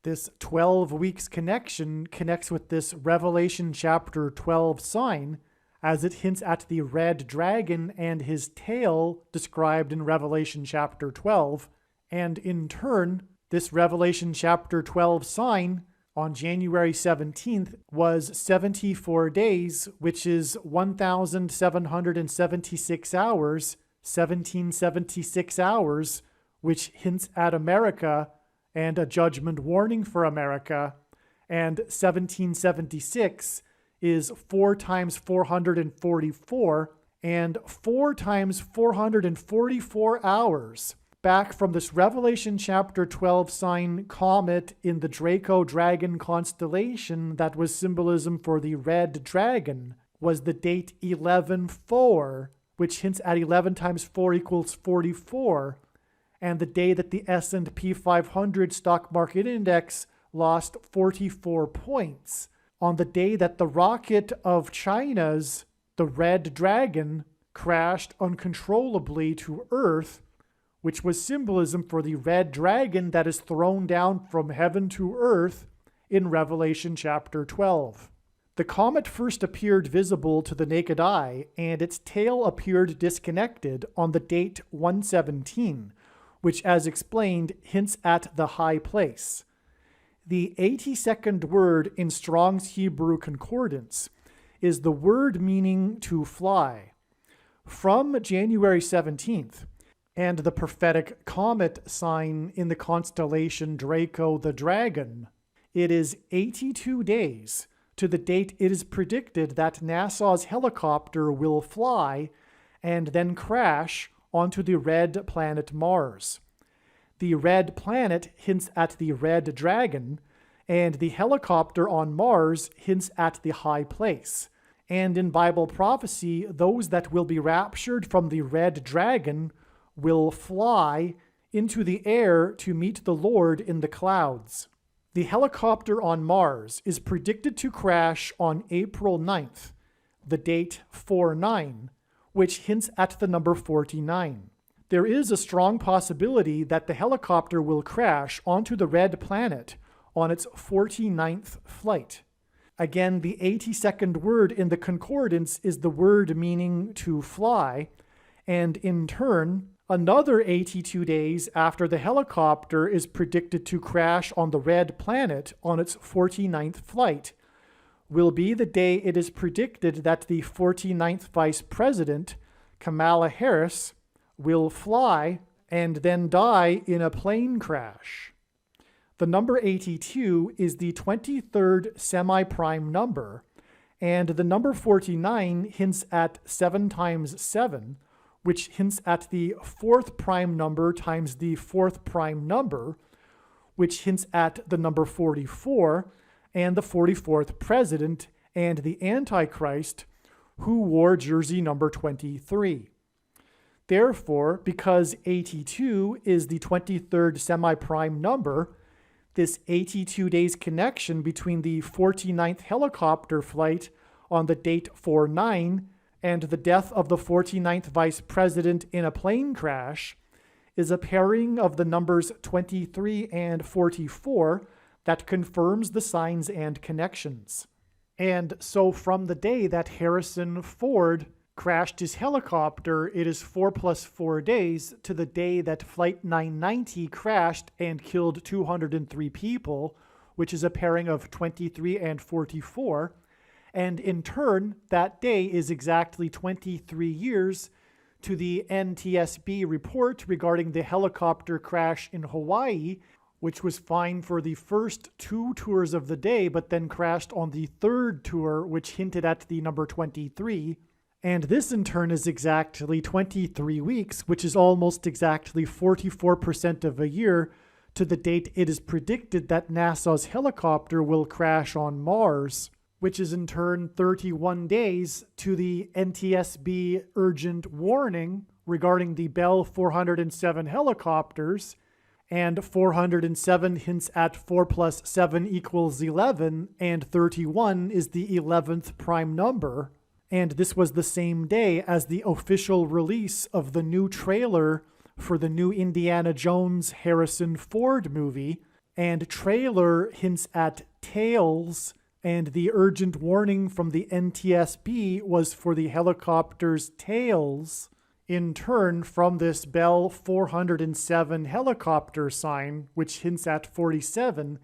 This 12 weeks connection connects with this Revelation chapter 12 sign, as it hints at the red dragon and his tail described in Revelation chapter 12, and in turn, this Revelation chapter 12 sign on January 17th was 74 days, which is 1,776 hours, 1776 hours, which hints at America and a judgment warning for America, and 1776 is 4 times 444, and 4 times 444 hours. Back from this Revelation chapter 12 sign comet in the Draco Dragon constellation that was symbolism for the red dragon was the date 11/4, which hints at 11 times 4 equals 44, and the day that the S&P 500 stock market index lost 44 points, on the day that the rocket of China's, the Red Dragon, crashed uncontrollably to Earth, which was symbolism for the red dragon that is thrown down from heaven to earth in Revelation chapter 12. The comet first appeared visible to the naked eye, and its tail appeared disconnected on the date 117, which, as explained, hints at the high place. The 82nd word in Strong's Hebrew Concordance is the word meaning to fly. From January 17th, and the prophetic comet sign in the constellation Draco the Dragon, it is 82 days to the date it is predicted that NASA's helicopter will fly and then crash onto the red planet Mars. The red planet hints at the red dragon, and the helicopter on Mars hints at the high place. And in Bible prophecy, those that will be raptured from the red dragon will fly into the air to meet the Lord in the clouds. The helicopter on Mars is predicted to crash on April 9th, the date 49, which hints at the number 49. There is a strong possibility that the helicopter will crash onto the red planet on its 49th flight. Again, the 82nd word in the concordance is the word meaning to fly, and in turn, another 82 days after the helicopter is predicted to crash on the red planet on its 49th flight will be the day it is predicted that the 49th Vice President, Kamala Harris, will fly and then die in a plane crash. The number 82 is the 23rd semi-prime number, and the number 49 hints at 7 times 7, which hints at the 4th prime number times the 4th prime number, which hints at the number 44 and the 44th president and the Antichrist, who wore jersey number 23. Therefore, because 82 is the 23rd semi-prime number, this 82 days connection between the 49th helicopter flight on the date 49 and the death of the 49th Vice President in a plane crash is a pairing of the numbers 23 and 44 that confirms the signs and connections. And so from the day that Harrison Ford crashed his helicopter, it is 4 plus 4 days to the day that Flight 990 crashed and killed 203 people, which is a pairing of 23 and 44. And in turn, that day is exactly 23 years to the NTSB report regarding the helicopter crash in Hawaii, which was fine for the first 2 tours of the day, but then crashed on the 3rd tour, which hinted at the number 23. And this in turn is exactly 23 weeks, which is almost exactly 44% of a year to the date it is predicted that NASA's helicopter will crash on Mars, which is in turn 31 days to the NTSB urgent warning regarding the Bell 407 helicopters, and 407 hints at 4 plus 7 equals 11, and 31 is the 11th prime number. And this was the same day as the official release of the new trailer for the new Indiana Jones Harrison Ford movie. and trailer hints at tails, and the urgent warning from the NTSB was for the helicopter's tails. In turn, from this Bell 407 helicopter sign, which hints at 47,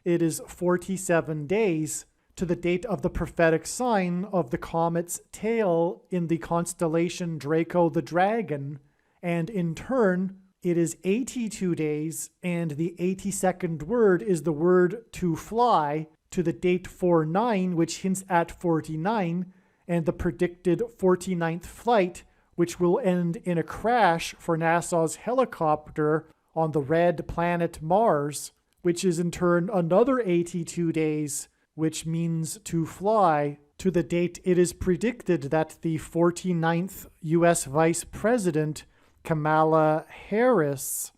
it is 47 days to the date of the prophetic sign of the comet's tail in the constellation Draco the Dragon, and in turn, it is 82 days, and the 82nd word is the word to fly to the date 49, which hints at 49, and the predicted 49th flight, which will end in a crash for NASA's helicopter on the red planet Mars, which is in turn another 82 days, which means to fly to the date it is predicted that the 49th U.S. Vice President, Kamala Harris,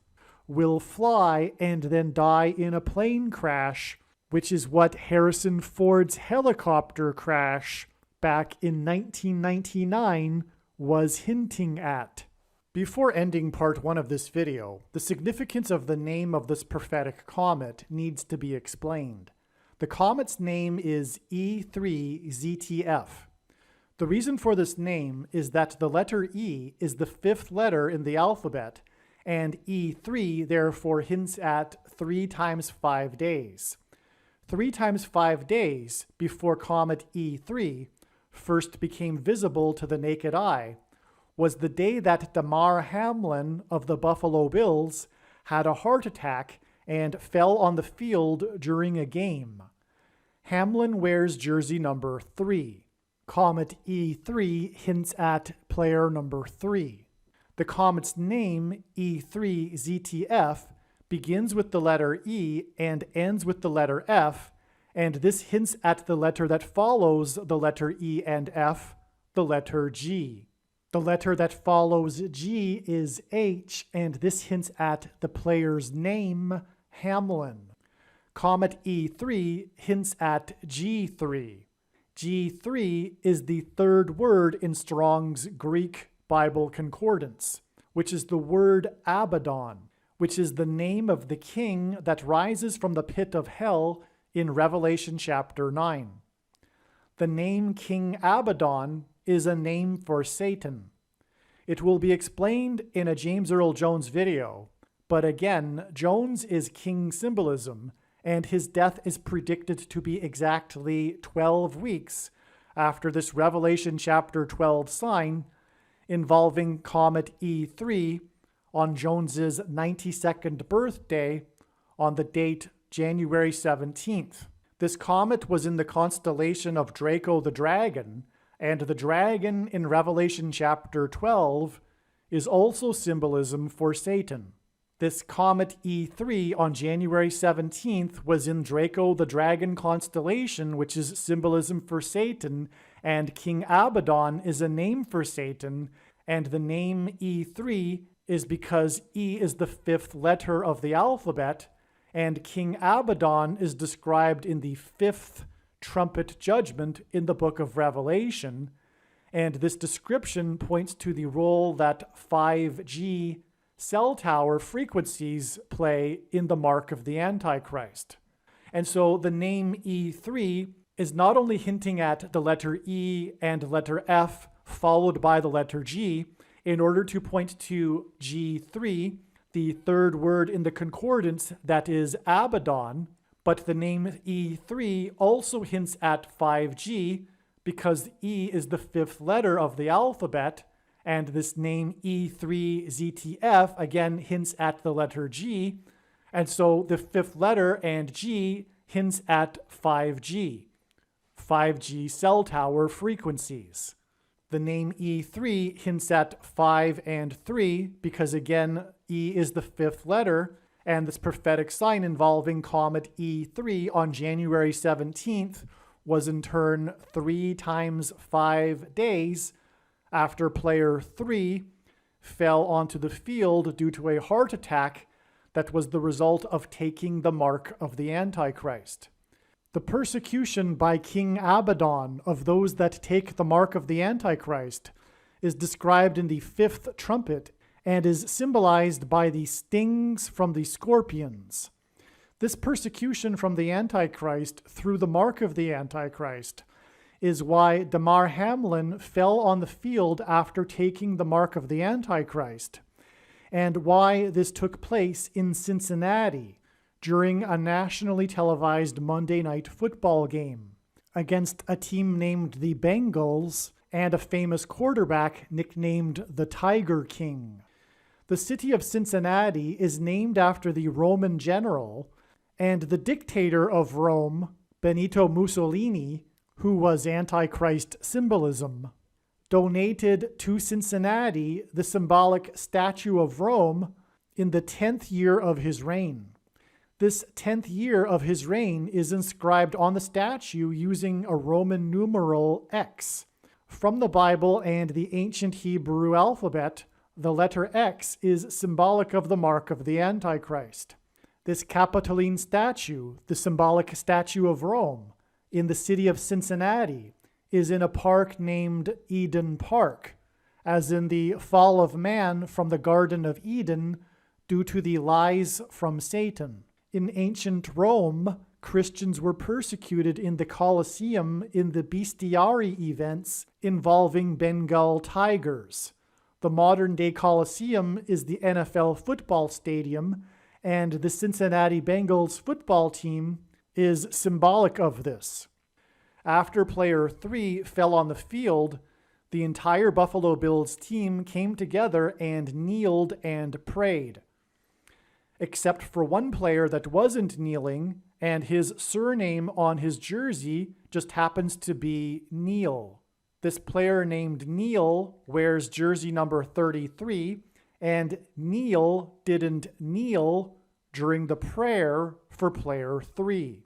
will fly and then die in a plane crash, which is what Harrison Ford's helicopter crash back in 1999 was hinting at. Before ending part 1 of this video, the significance of the name of this prophetic comet needs to be explained. The comet's name is E3ZTF. The reason for this name is that the letter E is the 5th letter in the alphabet, and E3 therefore hints at 3 times 5 days. 3 times 5 days before comet E3 first became visible to the naked eye was the day that Damar Hamlin of the Buffalo Bills had a heart attack and fell on the field during a game. Hamlin wears jersey number 3. Comet E3 hints at player number 3. The comet's name, E3ZTF, begins with the letter E and ends with the letter F, and this hints at the letter that follows the letter E and F, the letter G. The letter that follows G is H, and this hints at the player's name, Hamlin. Comet E3 hints at G3. G3 is the 3rd word in Strong's Greek Bible Concordance, which is the word Abaddon, which is the name of the king that rises from the pit of hell in Revelation chapter 9. The name King Abaddon is a name for Satan. It will be explained in a James Earl Jones video, but again, Jones is king symbolism, and his death is predicted to be exactly 12 weeks after this Revelation chapter 12 sign involving comet E3 on Jones's 92nd birthday on the date January 17th. This comet was in the constellation of Draco the Dragon, and the dragon in Revelation chapter 12 is also symbolism for Satan. This comet E3 on January 17th was in Draco the Dragon constellation, which is symbolism for Satan, and King Abaddon is a name for Satan, and the name E3 is because E is the 5th letter of the alphabet, and King Abaddon is described in the 5th trumpet judgment in the book of Revelation, and this description points to the role that 5G cell tower frequencies play in the mark of the Antichrist. And so the name E3 is not only hinting at the letter E and letter F followed by the letter G in order to point to G3, the 3rd word in the concordance that is Abaddon, but the name E3 also hints at 5G because E is the 5th letter of the alphabet, and this name E3ZTF again hints at the letter G, and so the 5th letter and G hints at 5G cell tower frequencies. The name E3 hints at 5 and 3 because again E is the 5th letter, and this prophetic sign involving comet E3 on January 17th was in turn 3 times 5 days after player 3 fell onto the field due to a heart attack that was the result of taking the mark of the Antichrist. The persecution by King Abaddon of those that take the mark of the Antichrist is described in the 5th trumpet and is symbolized by the stings from the scorpions. This persecution from the Antichrist through the mark of the Antichrist is why Damar Hamlin fell on the field after taking the mark of the Antichrist, and why this took place in Cincinnati during a nationally televised Monday Night Football game against a team named the Bengals and a famous quarterback nicknamed the Tiger King. The city of Cincinnati is named after the Roman general and the dictator of Rome, Benito Mussolini, who was Antichrist symbolism, donated to Cincinnati the symbolic statue of Rome in the 10th year of his reign. This 10th year of his reign is inscribed on the statue using a Roman numeral X. From the Bible and the ancient Hebrew alphabet, the letter X is symbolic of the mark of the Antichrist. This Capitoline statue, the symbolic statue of Rome, in the city of Cincinnati, is in a park named Eden Park, as in the fall of man from the Garden of Eden due to the lies from Satan. In ancient Rome, Christians were persecuted in the Colosseum in the bestiary events involving Bengal tigers. The modern-day Colosseum is the NFL football stadium, and the Cincinnati Bengals football team is symbolic of this. After player 3 fell on the field, the entire Buffalo Bills team came together and kneeled and prayed. Except for one player that wasn't kneeling, and his surname on his jersey just happens to be Neil. This player named Neil wears jersey number 33, and Neil didn't kneel during the prayer for player 3.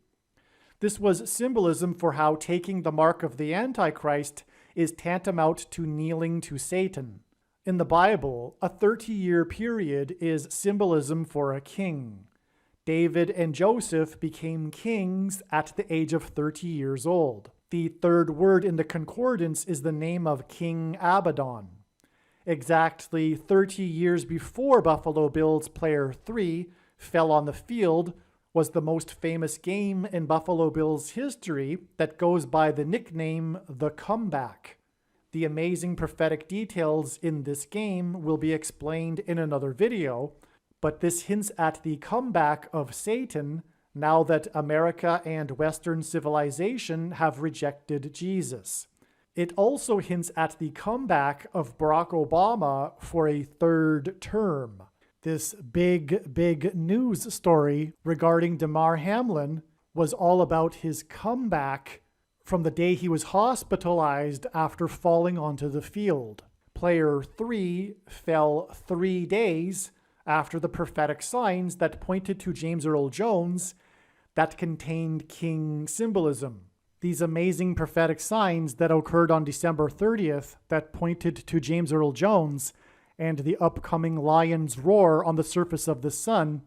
This was symbolism for how taking the mark of the Antichrist is tantamount to kneeling to Satan. In the Bible, a 30-year period is symbolism for a king. David and Joseph became kings at the age of 30 years old. The third word in the concordance is the name of King Abaddon. Exactly 30 years before Buffalo Bills player 3 fell on the field was the most famous game in Buffalo Bills history that goes by the nickname The Comeback. The amazing prophetic details in this game will be explained in another video, but this hints at the comeback of Satan now that America and Western civilization have rejected Jesus. It also hints at the comeback of Barack Obama for a third term. This big news story regarding Damar Hamlin was all about his comeback from the day he was hospitalized after falling onto the field. Player 3 fell 3 days after the prophetic signs that pointed to James Earl Jones that contained king symbolism. These amazing prophetic signs that occurred on December 30th that pointed to James Earl Jones and the upcoming lion's roar on the surface of the sun,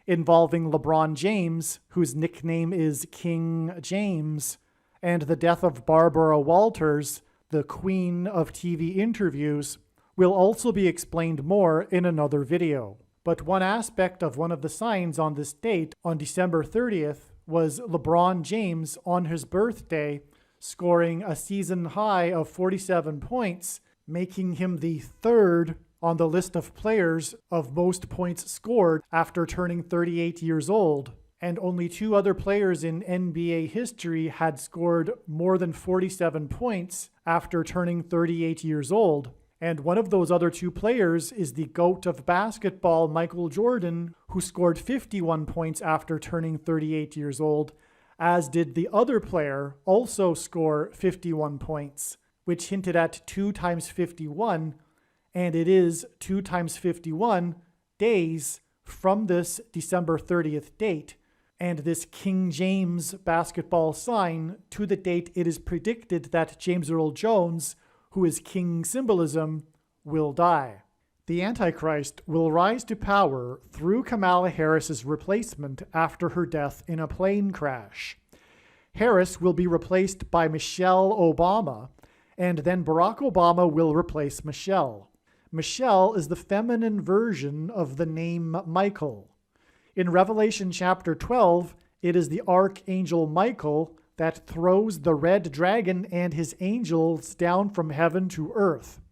involving LeBron James, whose nickname is King James, and the death of Barbara Walters, the queen of TV interviews, will also be explained more in another video. But one aspect of one of the signs on this date, on December 30th, was LeBron James on his birthday scoring a season high of 47 points, making him the third on the list of players of most points scored after turning 38 years old. And only 2 other players in NBA history had scored more than 47 points after turning 38 years old. And one of those other 2 players is the GOAT of basketball, Michael Jordan, who scored 51 points after turning 38 years old, as did the other player also score 51 points, which hinted at 2 times 51, and it is 2 times 51 days from this December 30th date, and this King James basketball sign to the date it is predicted that James Earl Jones, who is king symbolism, will die. The Antichrist will rise to power through Kamala Harris's replacement after her death in a plane crash. Harris will be replaced by Michelle Obama, and then Barack Obama will replace Michelle. Michelle is the feminine version of the name Michael. In Revelation chapter 12, it is the archangel Michael that throws the red dragon and his angels down from heaven to earth.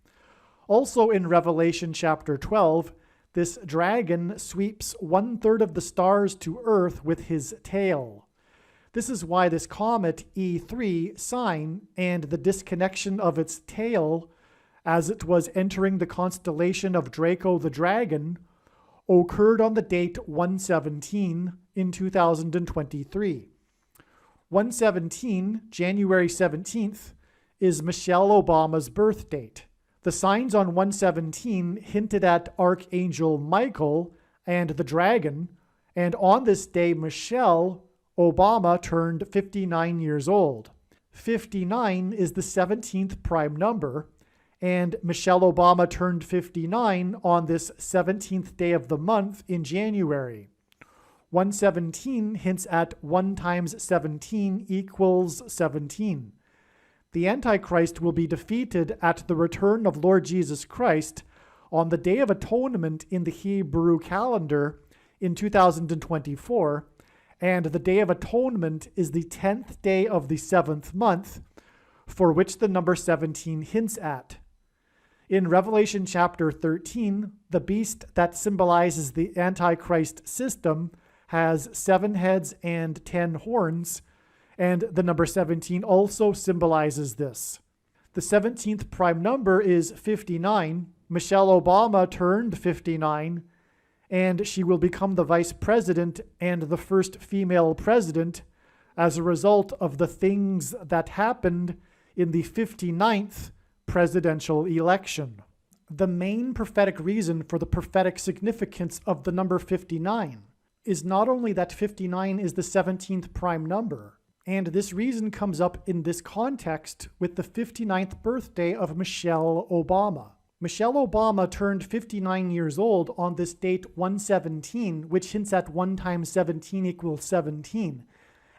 Also in Revelation chapter 12, this dragon sweeps 1/3 of the stars to earth with his tail. This is why this comet E3 sign and the disconnection of its tail as it was entering the constellation of Draco the Dragon occurred on the date 117 in 2023. 117, January 17th, is Michelle Obama's birth date. The signs on 117 hinted at Archangel Michael and the dragon, and on this day, Michelle Obama turned 59 years old. 59 is the 17th prime number, and Michelle Obama turned 59 on this 17th day of the month in January. 117 hints at 1 times 17 equals 17. The Antichrist will be defeated at the return of Lord Jesus Christ on the Day of Atonement in the Hebrew calendar in 2024, and the Day of Atonement is the 10th day of the 7th month, for which the number 17 hints at. In Revelation chapter 13, the beast that symbolizes the Antichrist system has 7 heads and 10 horns, and the number 17 also symbolizes this. The 17th prime number is 59. Michelle Obama turned 59, and she will become the vice president and the first female president as a result of the things that happened in the 59th presidential election. The main prophetic reason for the prophetic significance of the number 59 is not only that 59 is the 17th prime number, and this reason comes up in this context with the 59th birthday of Michelle Obama. Michelle Obama turned 59 years old on this date 117, which hints at 1 times 17 equals 17,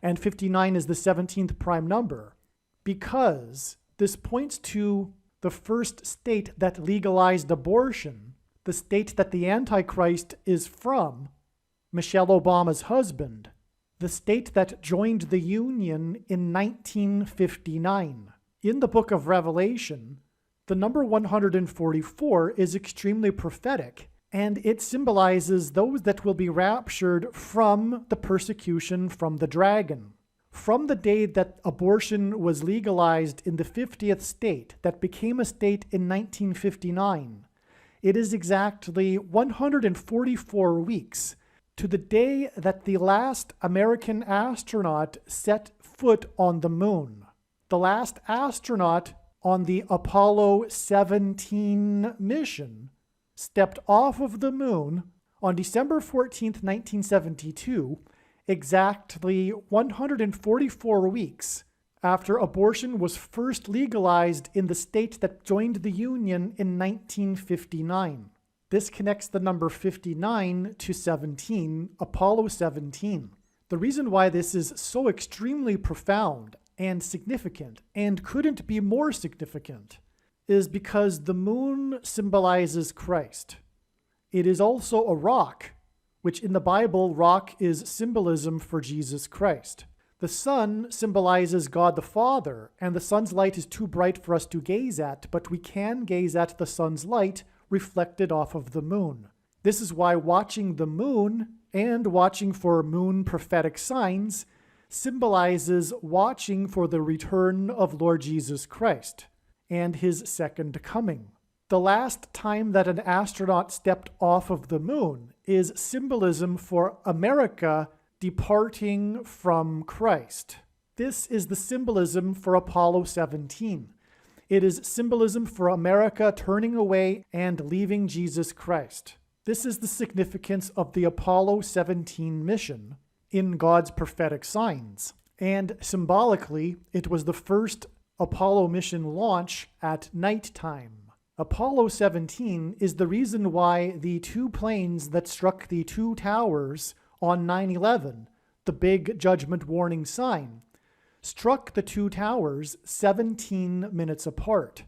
and 59 is the 17th prime number, because this points to the first state that legalized abortion, the state that the Antichrist is from, Michelle Obama's husband, the state that joined the Union in 1959. In the book of Revelation, the number 144 is extremely prophetic, and it symbolizes those that will be raptured from the persecution from the dragon. From the day that abortion was legalized in the 50th state that became a state in 1959, it is exactly 144 weeks to the day that the last American astronaut set foot on the moon. The last astronaut on the Apollo 17 mission stepped off of the moon on December 14th, 1972, exactly 144 weeks after abortion was first legalized in the state that joined the Union in 1959. This connects the number 59 to 17, Apollo 17. The reason why this is so extremely profound and significant, and couldn't be more significant, is because the moon symbolizes Christ. It is also a rock, which in the Bible, rock is symbolism for Jesus Christ. The sun symbolizes God the Father, and the sun's light is too bright for us to gaze at, but we can gaze at the sun's light reflected off of the moon. This is why watching the moon and watching for moon prophetic signs symbolizes watching for the return of Lord Jesus Christ and his second coming. The last time that an astronaut stepped off of the moon is symbolism for America departing from Christ. This is the symbolism for Apollo 17. It is symbolism for America turning away and leaving Jesus Christ. This is the significance of the Apollo 17 mission in God's prophetic signs. And symbolically, it was the first Apollo mission launch at nighttime. Apollo 17 is the reason why the 2 planes that struck the 2 towers on 9/11, the big judgment warning sign, struck the 2 towers 17 minutes apart.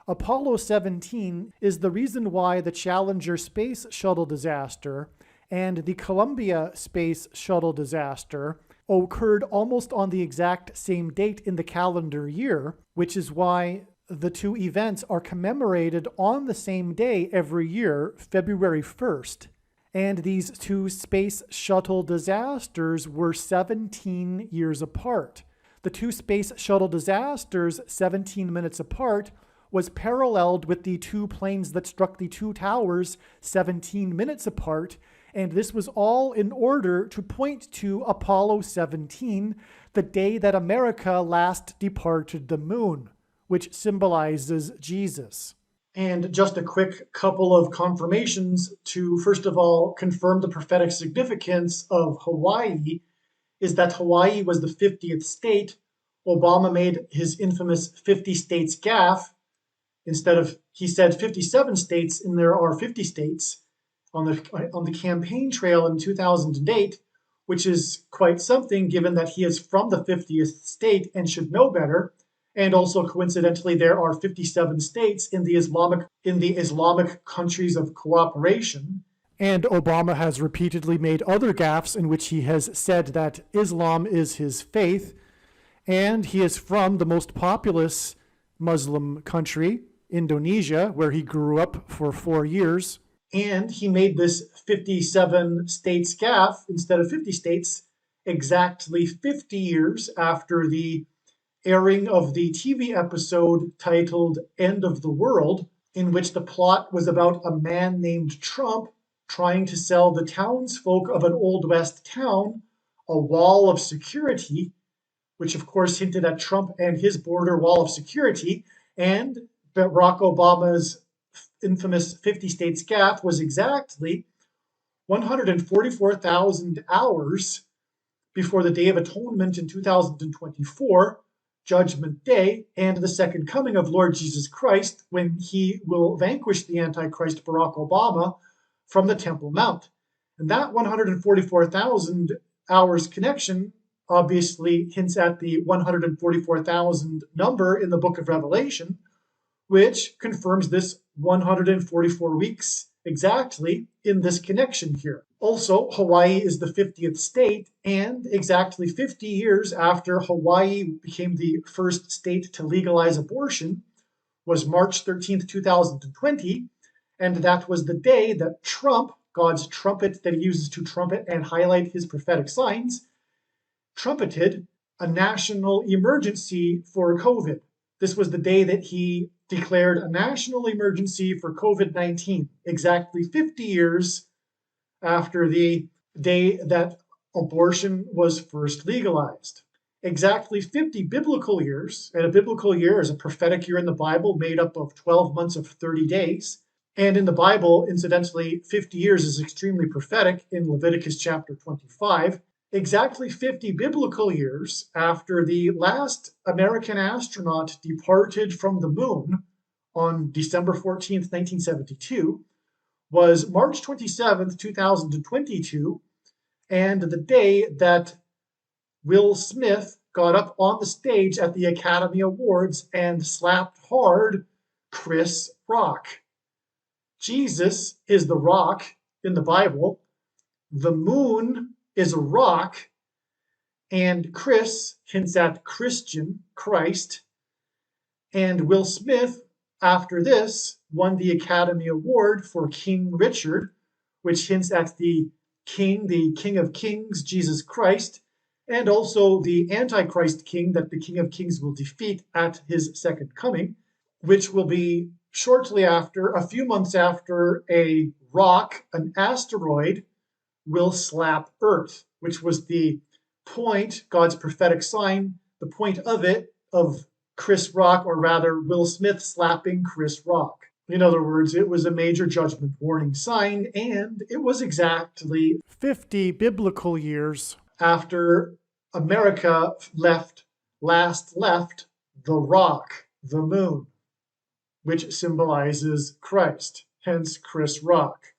Apollo 17 is the reason why the Challenger space shuttle disaster And the Columbia Space Shuttle disaster occurred almost on the exact same date in the calendar year, which is why the two events are commemorated on the same day every year, February 1st. And these two space shuttle disasters were 17 years apart. The two space shuttle disasters, 17 minutes apart, was paralleled with the two planes that struck the two towers 17 minutes apart, and this was all in order to point to Apollo 17, the day that America last departed the moon, which symbolizes Jesus. And just a quick couple of confirmations to, first of all, confirm the prophetic significance of Hawaii is that Hawaii was the 50th state. Obama made his infamous 50 states gaffe. Instead of, he said 57 states, and there are 50 states on the campaign trail in 2008, which is quite something given that he is from the 50th state and should know better. And also coincidentally, there are 57 states in the Islamic countries of cooperation. And Obama has repeatedly made other gaffes in which he has said that Islam is his faith, and he is from the most populous Muslim country, Indonesia, where he grew up for 4 years. And he made this 57 states gaffe instead of 50 states exactly 50 years after the airing of the TV episode titled End of the World, in which the plot was about a man named Trump trying to sell the townsfolk of an Old West town a wall of security, which of course hinted at Trump and his border wall of security, and Barack Obama's infamous 50 states gaffe was exactly 144,000 hours before the Day of Atonement in 2024, Judgment Day, and the second coming of Lord Jesus Christ, when he will vanquish the Antichrist Barack Obama from the Temple Mount. And that 144,000 hours connection obviously hints at the 144,000 number in the book of Revelation, which confirms this 144 weeks exactly in this connection here. Also, Hawaii is the 50th state, and exactly 50 years after Hawaii became the first state to legalize abortion was March 13th, 2020, and that was the day that Trump, God's trumpet that he uses to trumpet and highlight his prophetic signs, trumpeted a national emergency for COVID. This was the day that he declared a national emergency for COVID-19, exactly 50 years after the day that abortion was first legalized. Exactly 50 biblical years, and a biblical year is a prophetic year in the Bible made up of 12 months of 30 days. And in the Bible, incidentally, 50 years is extremely prophetic in Leviticus chapter 25. Exactly 50 biblical years after the last American astronaut departed from the moon on December 14th, 1972, was March 27th, 2022, and the day that Will Smith got up on the stage at the Academy Awards and slapped hard Chris Rock. Jesus is the rock in the Bible. The moon is a rock, and Chris hints at Christian, Christ, and Will Smith, after this, won the Academy Award for King Richard, which hints at the King of Kings, Jesus Christ, and also the Antichrist King that the King of Kings will defeat at his second coming, which will be shortly after, a few months after, a rock, an asteroid, will slap Earth, which was the point, God's prophetic sign, the point of it, of Chris Rock, or rather Will Smith slapping Chris Rock. In other words, it was a major judgment warning sign, and it was exactly 50 biblical years after America last left the rock, the moon, which symbolizes Christ, hence Chris Rock.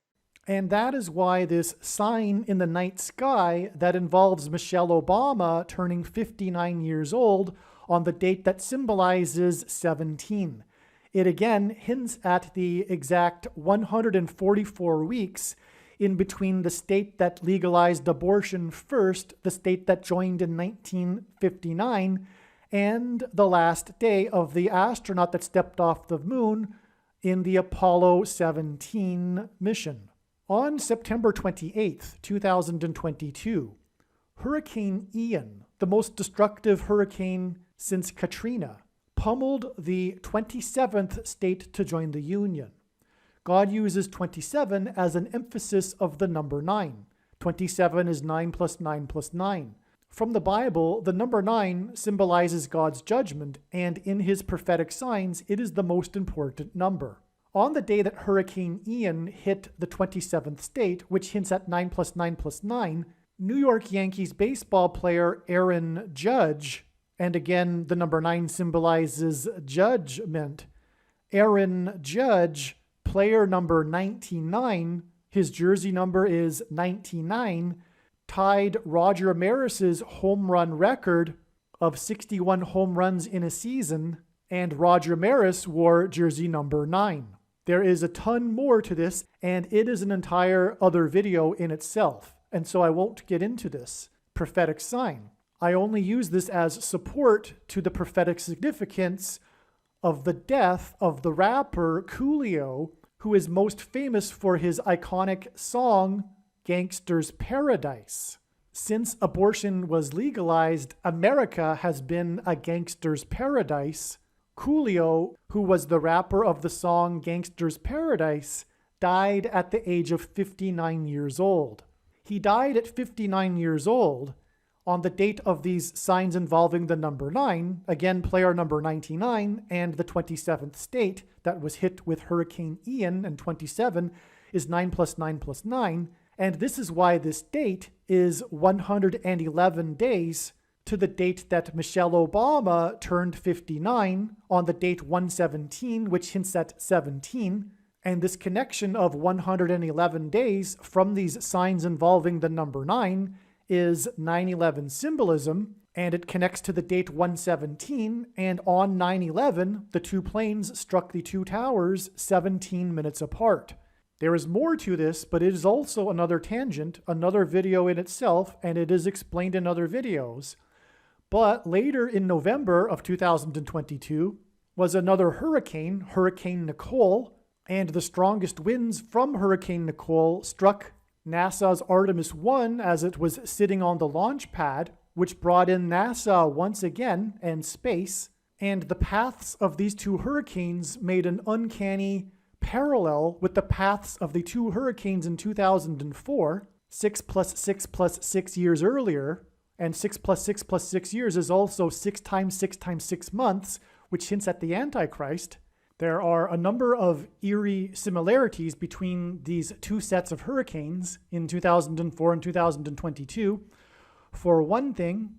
And that is why this sign in the night sky that involves Michelle Obama turning 59 years old on the date that symbolizes 17. It again hints at the exact 144 weeks in between the state that legalized abortion first, the state that joined in 1959, and the last day of the astronaut that stepped off the moon in the Apollo 17 mission. On September 28th, 2022, Hurricane Ian, the most destructive hurricane since Katrina, pummeled the 27th state to join the Union. God uses 27 as an emphasis of the number 9. 27 is 9 plus 9 plus 9. From the Bible, the number 9 symbolizes God's judgment, and in his prophetic signs, it is the most important number. On the day that Hurricane Ian hit the 27th state, which hints at 9 plus 9 plus 9, New York Yankees baseball player Aaron Judge, and again, the number 9 symbolizes judgment. Aaron Judge, player number 99, his jersey number is 99, tied Roger Maris's home run record of 61 home runs in a season, and Roger Maris wore jersey number 9. There is a ton more to this, and it is an entire other video in itself, and so I won't get into this prophetic sign. I only use this as support to the prophetic significance of the death of the rapper Coolio, who is most famous for his iconic song, Gangster's Paradise. Since abortion was legalized, America has been a gangster's paradise. Coolio, who was the rapper of the song Gangster's Paradise, died at the age of 59 years old. He died at 59 years old on the date of these signs involving the number 9, again player number 99, and the 27th state that was hit with Hurricane Ian, and 27 is 9 plus 9 plus 9, and this is why this date is 111 days to the date that Michelle Obama turned 59 on the date 117, which hints at 17, and this connection of 111 days from these signs involving the number 9 is 9/11 symbolism, and it connects to the date 117, and on 9/11, the two planes struck the two towers 17 minutes apart. There is more to this, but it is also another tangent, another video in itself, and it is explained in other videos. But later in November of 2022 was another hurricane, Hurricane Nicole, and the strongest winds from Hurricane Nicole struck NASA's Artemis 1 as it was sitting on the launch pad, which brought in NASA once again and space, and the paths of these two hurricanes made an uncanny parallel with the paths of the two hurricanes in 2004, 6 plus 6 plus 6 years earlier, and 6 plus 6 plus 6 years is also 6 times 6 times 6 months, which hints at the Antichrist. There are a number of eerie similarities between these two sets of hurricanes in 2004 and 2022. For one thing,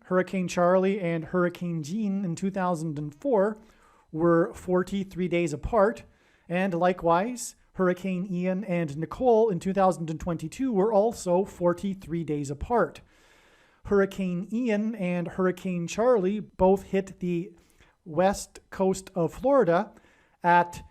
Hurricane Charlie and Hurricane Jean in 2004 were 43 days apart, and likewise, Hurricane Ian and Nicole in 2022 were also 43 days apart. Hurricane Ian and Hurricane Charlie both hit the west coast of Florida at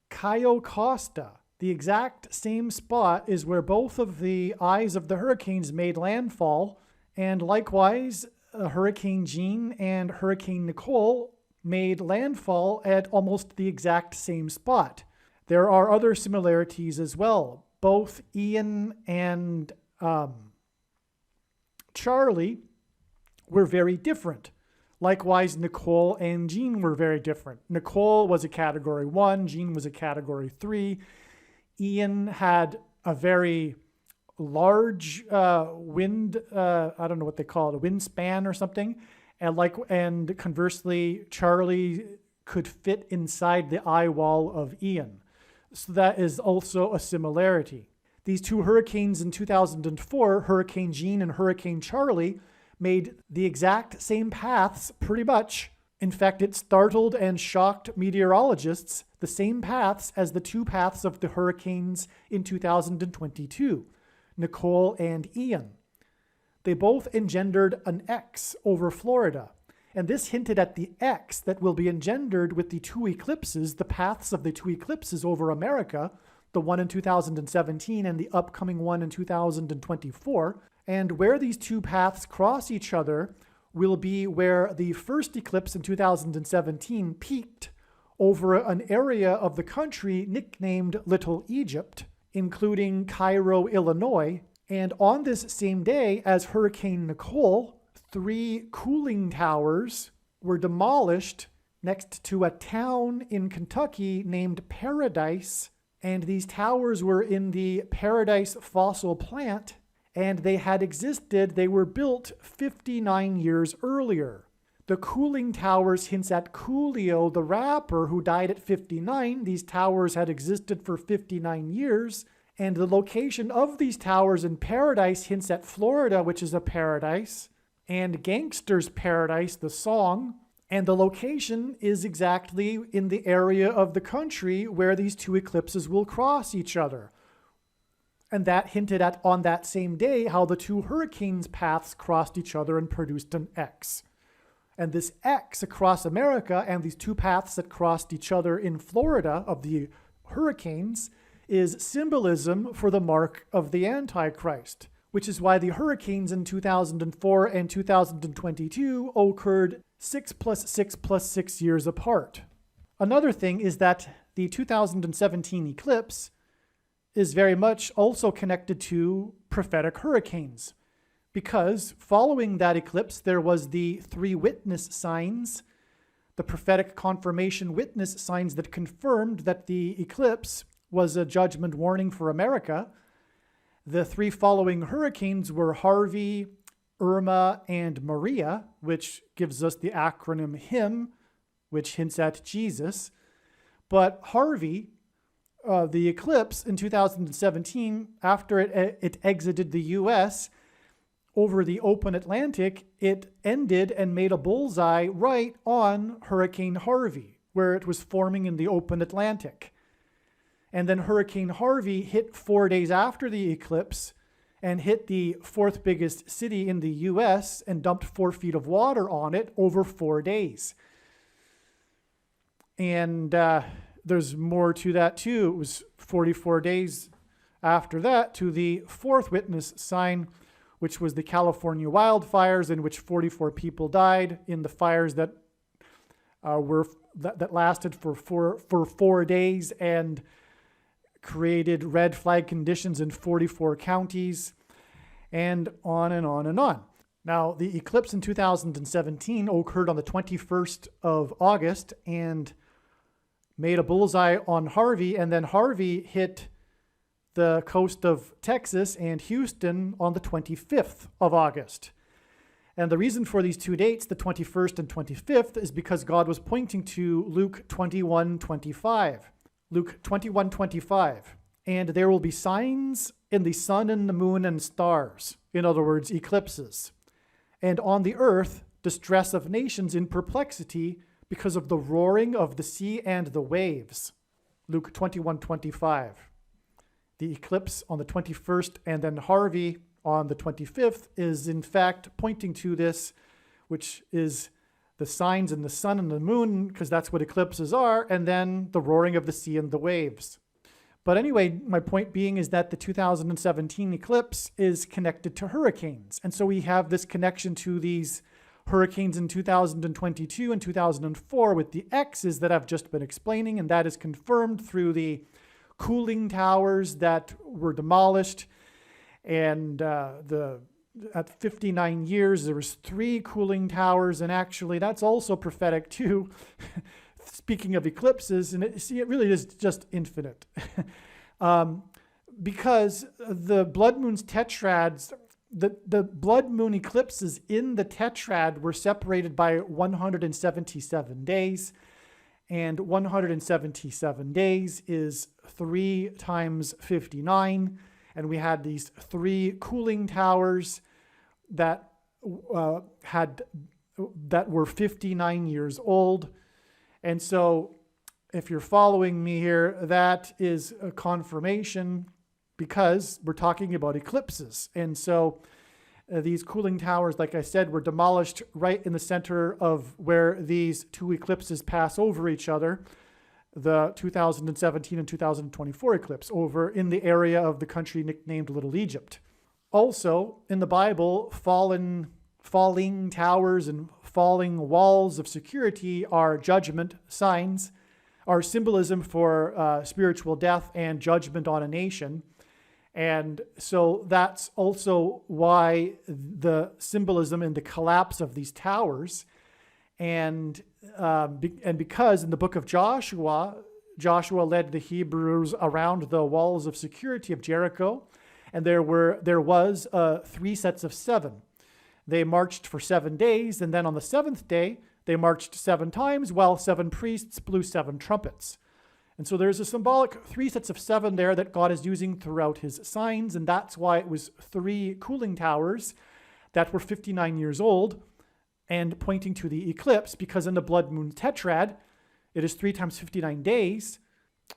Cayo Costa. The exact same spot is where both of the eyes of the hurricanes made landfall, and likewise, Hurricane Jean and Hurricane Nicole made landfall at almost the exact same spot. There are other similarities as well. Both Ian and Charlie were very different. Likewise, Nicole and Jean were very different. Nicole was a Category 1, Jean was a Category 3. Ian had a very large wind, I don't know what they call it, a wind span or something. And conversely, Charlie could fit inside the eye wall of Ian. So that is also a similarity. These two hurricanes in 2004, Hurricane Jean and Hurricane Charlie, made the exact same paths pretty much. In fact, it startled and shocked meteorologists, the same paths as the two paths of the hurricanes in 2022, Nicole and Ian. They both engendered an X over Florida, and this hinted at the X that will be engendered with the two eclipses, the paths of the two eclipses over America, the one in 2017 and the upcoming one in 2024. And where these two paths cross each other will be where the first eclipse in 2017 peaked over an area of the country nicknamed Little Egypt, including Cairo, Illinois. And on this same day as Hurricane Nicole, 3 cooling towers were demolished next to a town in Kentucky named Paradise. And these towers were in the Paradise fossil plant, and they had existed. They were built 59 years earlier. The cooling towers hints at Coolio, the rapper who died at 59. These towers had existed for 59 years. And the location of these towers in Paradise hints at Florida, which is a paradise, and Gangster's Paradise, the song. And the location is exactly in the area of the country where these two eclipses will cross each other. And that hinted at, on that same day, how the two hurricanes' paths crossed each other and produced an X. And this X across America and these two paths that crossed each other in Florida of the hurricanes is symbolism for the mark of the Antichrist, which is why the hurricanes in 2004 and 2022 occurred 6 + 6 + 6 years apart. Another thing is that the 2017 eclipse is very much also connected to prophetic hurricanes, because following that eclipse, there was the 3 witness signs, the prophetic confirmation witness signs that confirmed that the eclipse was a judgment warning for America. The 3 following hurricanes were Harvey, Irma, and Maria, which gives us the acronym HIM, which hints at Jesus. But Harvey, the eclipse in 2017, after it exited the U.S., over the open Atlantic, it ended and made a bullseye right on Hurricane Harvey, where it was forming in the open Atlantic. And then Hurricane Harvey hit 4 days after the eclipse and hit the 4th biggest city in the U.S. and dumped 4 feet of water on it over 4 days. And there's more to that too. It was 44 days after that to the 4th witness sign, which was the California wildfires, in which 44 people died in the fires that lasted for 4 days and created red flag conditions in 44 counties, and on and on and on. Now, the eclipse in 2017 occurred on the 21st of August and made a bullseye on Harvey, and then Harvey hit the coast of Texas and Houston on the 25th of August. And the reason for these 2 dates, the 21st and 25th, is because God was pointing to Luke 21:25. Luke 21:25. And there will be signs in the sun and the moon and stars. In other words, eclipses. And on the earth, distress of nations in perplexity because of the roaring of the sea and the waves. Luke 21:25. The eclipse on the 21st and then Harvey on the 25th is in fact pointing to this, which is the signs in the sun and the moon, because that's what eclipses are, and then the roaring of the sea and the waves. But anyway, my point being is that the 2017 eclipse is connected to hurricanes. And so we have this connection to these hurricanes in 2022 and 2004 with the X's that I've just been explaining, and that is confirmed through the cooling towers that were demolished. And at 59 years, there was 3 cooling towers, and actually that's also prophetic too. Speaking of eclipses, and it really is just infinite. Because the blood moon's tetrads, the blood moon eclipses in the tetrad were separated by 177 days. And 177 days is 3 times 59. And we had these 3 cooling towers that were 59 years old. And so if you're following me here, that is a confirmation, because we're talking about eclipses. And so these cooling towers, like I said, were demolished right in the center of where these 2 eclipses pass over each other. the 2017 and 2024 eclipse over in the area of the country nicknamed Little Egypt. Also, in the Bible, falling towers and falling walls of security are judgment signs, are symbolism for spiritual death and judgment on a nation. And so that's also why the symbolism in the collapse of these towers. And because in the book of Joshua led the Hebrews around the walls of security of Jericho, and there was 3 sets of 7. They marched for 7 days, and then on the 7th day, they marched 7 times while 7 priests blew 7 trumpets. And so there's a symbolic 3 sets of 7 there that God is using throughout his signs, and that's why it was 3 cooling towers that were 59 years old, and pointing to the eclipse, because in the blood moon tetrad, it is 3 times 59 days.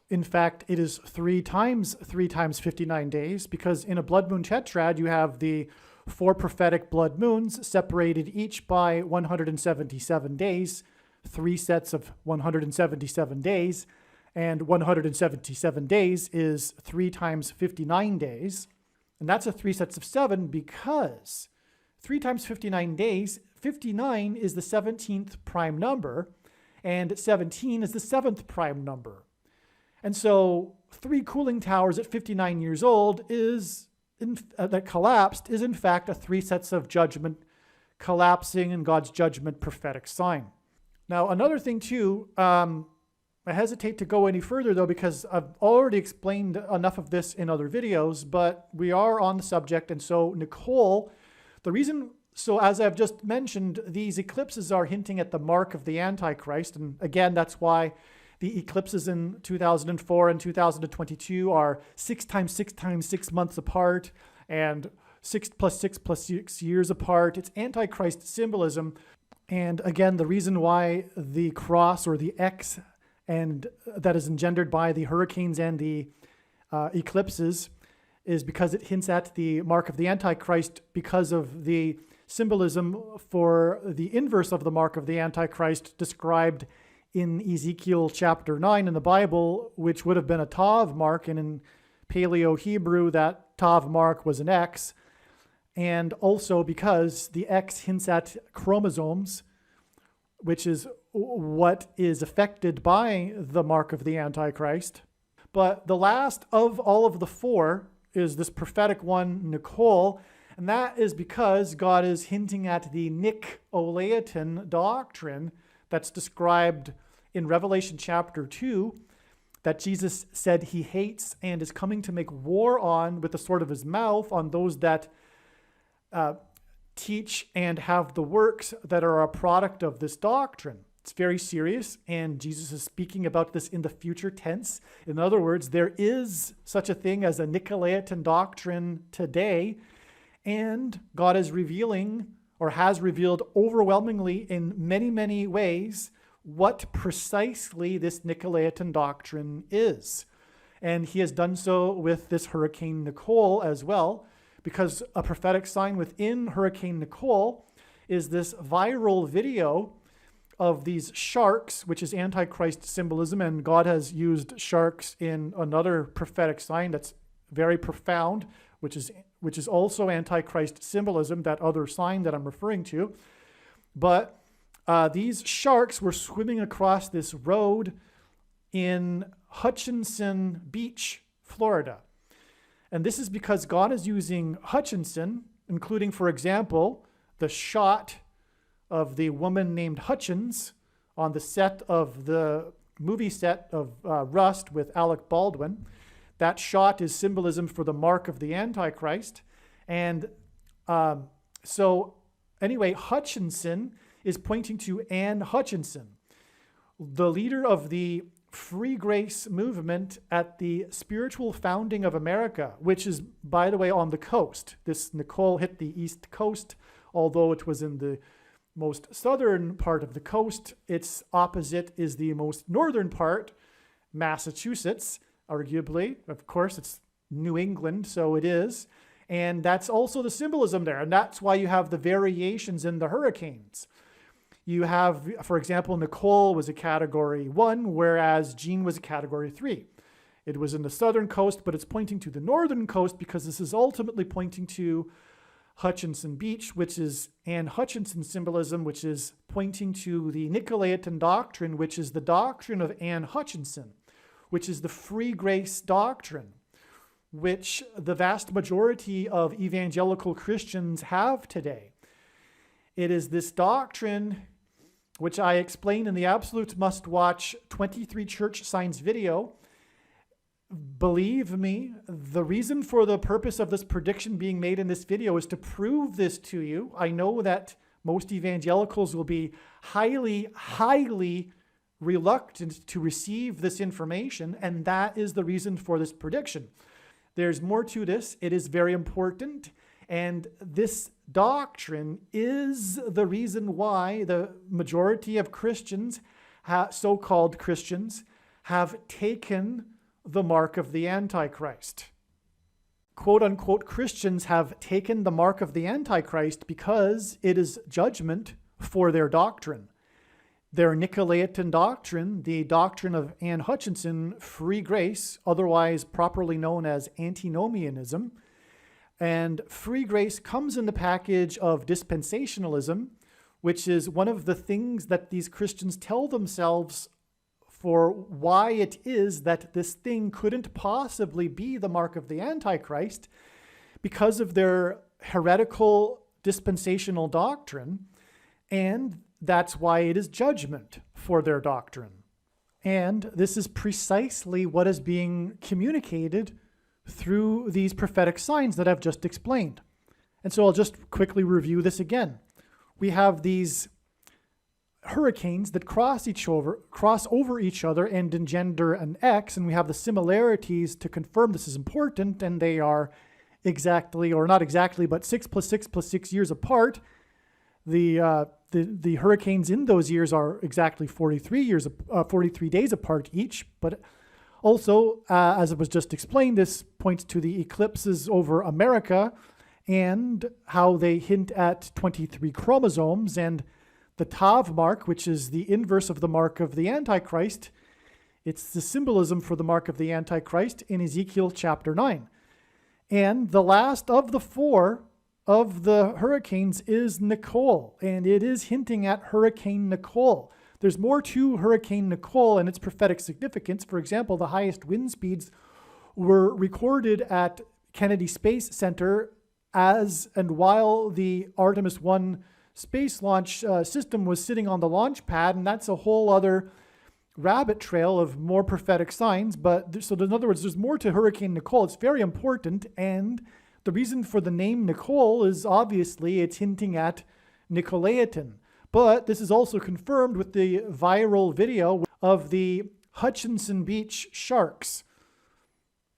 In fact, it is 3 times 59 days, because in a blood moon tetrad, you have the 4 prophetic blood moons separated each by 177 days, 3 sets of 177 days, and 177 days is 3 times 59 days. And that's a 3 sets of 7 because 3 times 59 days, 59 is the 17th prime number, and 17 is the 7th prime number. And so 3 cooling towers at 59 years old that collapsed is in fact a 3 sets of judgment collapsing in God's judgment prophetic sign. Now, another thing too, I hesitate to go any further though, because I've already explained enough of this in other videos, but we are on the subject. And so Nicole, so as I've just mentioned, these eclipses are hinting at the mark of the Antichrist. And again, that's why the eclipses in 2004 and 2022 are 6 times 6 times 6 months apart and 6 plus 6 plus 6 years apart. It's Antichrist symbolism. And again, the reason why the cross or the X and that is engendered by the hurricanes and the eclipses is because it hints at the mark of the Antichrist, because of the symbolism for the inverse of the mark of the Antichrist described in Ezekiel chapter 9 in the Bible, which would have been a Tav mark, and in Paleo Hebrew that Tav mark was an X, and also because the X hints at chromosomes, which is what is affected by the mark of the Antichrist. But the last of all of the 4 is this prophetic one, Nicole, and that is because God is hinting at the Nicolaitan doctrine that's described in Revelation chapter 2, that Jesus said he hates and is coming to make war on with the sword of his mouth on those that teach and have the works that are a product of this doctrine. It's very serious, and Jesus is speaking about this in the future tense. In other words, there is such a thing as a Nicolaitan doctrine today, and God is revealing, or has revealed overwhelmingly in many, many ways, what precisely this Nicolaitan doctrine is. And he has done so with this Hurricane Nicole as well, because a prophetic sign within Hurricane Nicole is this viral video of these sharks, which is Antichrist symbolism, and God has used sharks in another prophetic sign that's very profound, which is also Antichrist symbolism, that other sign that I'm referring to. But these sharks were swimming across this road in Hutchinson Beach, Florida. And this is because God is using Hutchinson, including, for example, the shot of the woman named Hutchins on the set of the movie set of Rust with Alec Baldwin. That shot is symbolism for the mark of the Antichrist. And so anyway, Hutchinson is pointing to Anne Hutchinson, the leader of the Free Grace movement at the spiritual founding of America, which is, by the way, on the coast. This Nicole hit the East Coast, although it was in the most southern part of the coast. Its opposite is the most northern part, Massachusetts, arguably. Of course, it's New England, so it is. And that's also the symbolism there. And that's why you have the variations in the hurricanes. You have, for example, Nicole was a category 1, whereas Jean was a category 3. It was in the southern coast, but it's pointing to the northern coast because this is ultimately pointing to Hutchinson Beach, which is Anne Hutchinson symbolism, which is pointing to the Nicolaitan doctrine, which is the doctrine of Anne Hutchinson, which is the free grace doctrine, which the vast majority of evangelical Christians have today. It is this doctrine which I explain in the absolute must-watch 23 Church Signs video. Believe me, the reason for the purpose of this prediction being made in this video is to prove this to you. I know that most evangelicals will be highly, highly reluctant to receive this information, and that is the reason for this prediction. There's more to this. It is very important, and this doctrine is the reason why the majority of Christians, so-called Christians, have taken the mark of the Antichrist. Quote-unquote Christians have taken the mark of the Antichrist because it is judgment for their doctrine. Their Nicolaitan doctrine, the doctrine of Anne Hutchinson, free grace, otherwise properly known as antinomianism, and free grace comes in the package of dispensationalism, which is one of the things that these Christians tell themselves for why it is that this thing couldn't possibly be the mark of the Antichrist, because of their heretical dispensational doctrine, and that's why it is judgment for their doctrine. And this is precisely what is being communicated through these prophetic signs that I've just explained. And so I'll just quickly review this again. We have these hurricanes that cross over each other and engender an X, and we have the similarities to confirm this is important, and they are exactly, or not exactly, but 6 + 6 + 6 years apart. The hurricanes in those years are exactly 43 days apart each, but also, as it was just explained, this points to the eclipses over America and how they hint at 23 chromosomes, and the Tav mark, which is the inverse of the mark of the Antichrist. It's the symbolism for the mark of the Antichrist in Ezekiel chapter 9. And the last of the 4 of the hurricanes is Nicole, and it is hinting at Hurricane Nicole. There's more to Hurricane Nicole and its prophetic significance. For example, the highest wind speeds were recorded at Kennedy Space Center as and while the Artemis 1 space launch system was sitting on the launch pad, and that's a whole other rabbit trail of more prophetic signs. But so in other words, there's more to Hurricane Nicole. It's very important, and the reason for the name Nicole is obviously it's hinting at Nicolaitan. But this is also confirmed with the viral video of the Hutchinson Beach sharks.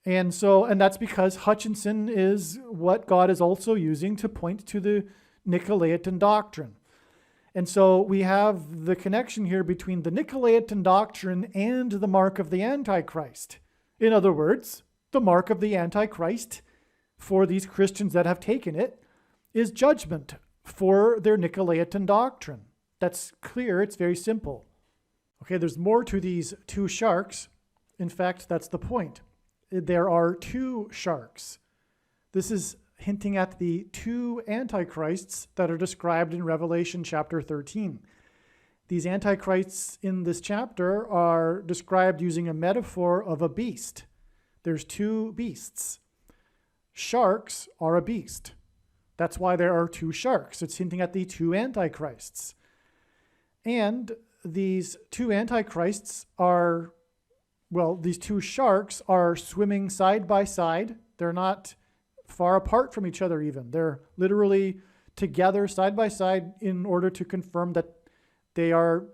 And that's because Hutchinson is what God is also using to point to the Nicolaitan doctrine. And so we have the connection here between the Nicolaitan doctrine and the mark of the Antichrist. In other words, the mark of the Antichrist for these Christians that have taken it is judgment for their Nicolaitan doctrine. That's clear. It's very simple. Okay, there's more to these 2 sharks. In fact, that's the point. There are 2 sharks. This is hinting at the 2 antichrists that are described in Revelation chapter 13. These antichrists in this chapter are described using a metaphor of a beast. There's 2 beasts. Sharks are a beast. That's why there are 2 sharks. It's hinting at the 2 antichrists. And these 2 antichrists are, these 2 sharks are swimming side by side. They're not far apart from each other even. They're literally together side by side in order to confirm that they are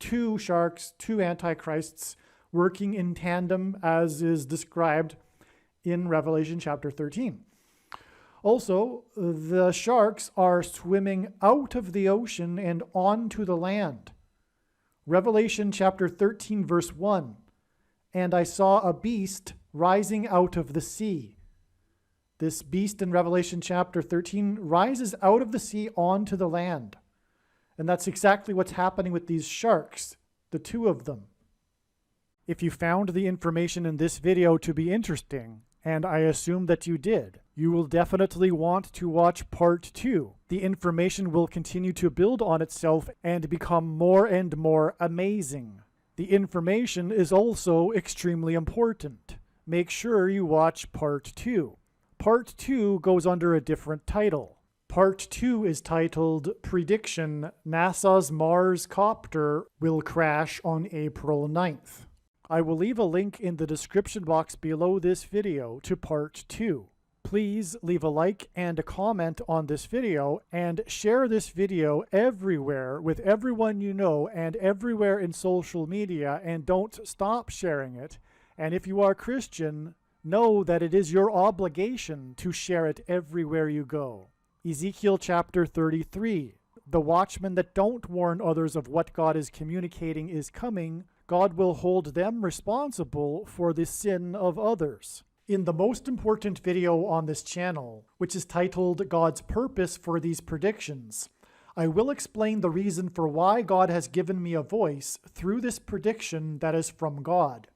2 sharks, 2 antichrists working in tandem as is described in Revelation chapter 13. Also, the sharks are swimming out of the ocean and onto the land. Revelation chapter 13 verse 1, "And I saw a beast rising out of the sea." This beast in Revelation chapter 13 rises out of the sea onto the land. And that's exactly what's happening with these sharks, the two of them. If you found the information in this video to be interesting, and I assume that you did, you will definitely want to watch part 2. The information will continue to build on itself and become more and more amazing. The information is also extremely important. Make sure you watch part 2. Part 2 goes under a different title. Part 2 is titled Prediction: NASA's Mars Copter Will Crash on April 9th. I will leave a link in the description box below this video to part 2. Please leave a like and a comment on this video and share this video everywhere with everyone you know and everywhere in social media, and don't stop sharing it. And if you are Christian, know that it is your obligation to share it everywhere you go. Ezekiel chapter 33. The watchmen that don't warn others of what God is communicating is coming. God will hold them responsible for the sin of others. In the most important video on this channel, which is titled God's Purpose for These Predictions, I will explain the reason for why God has given me a voice through this prediction that is from God.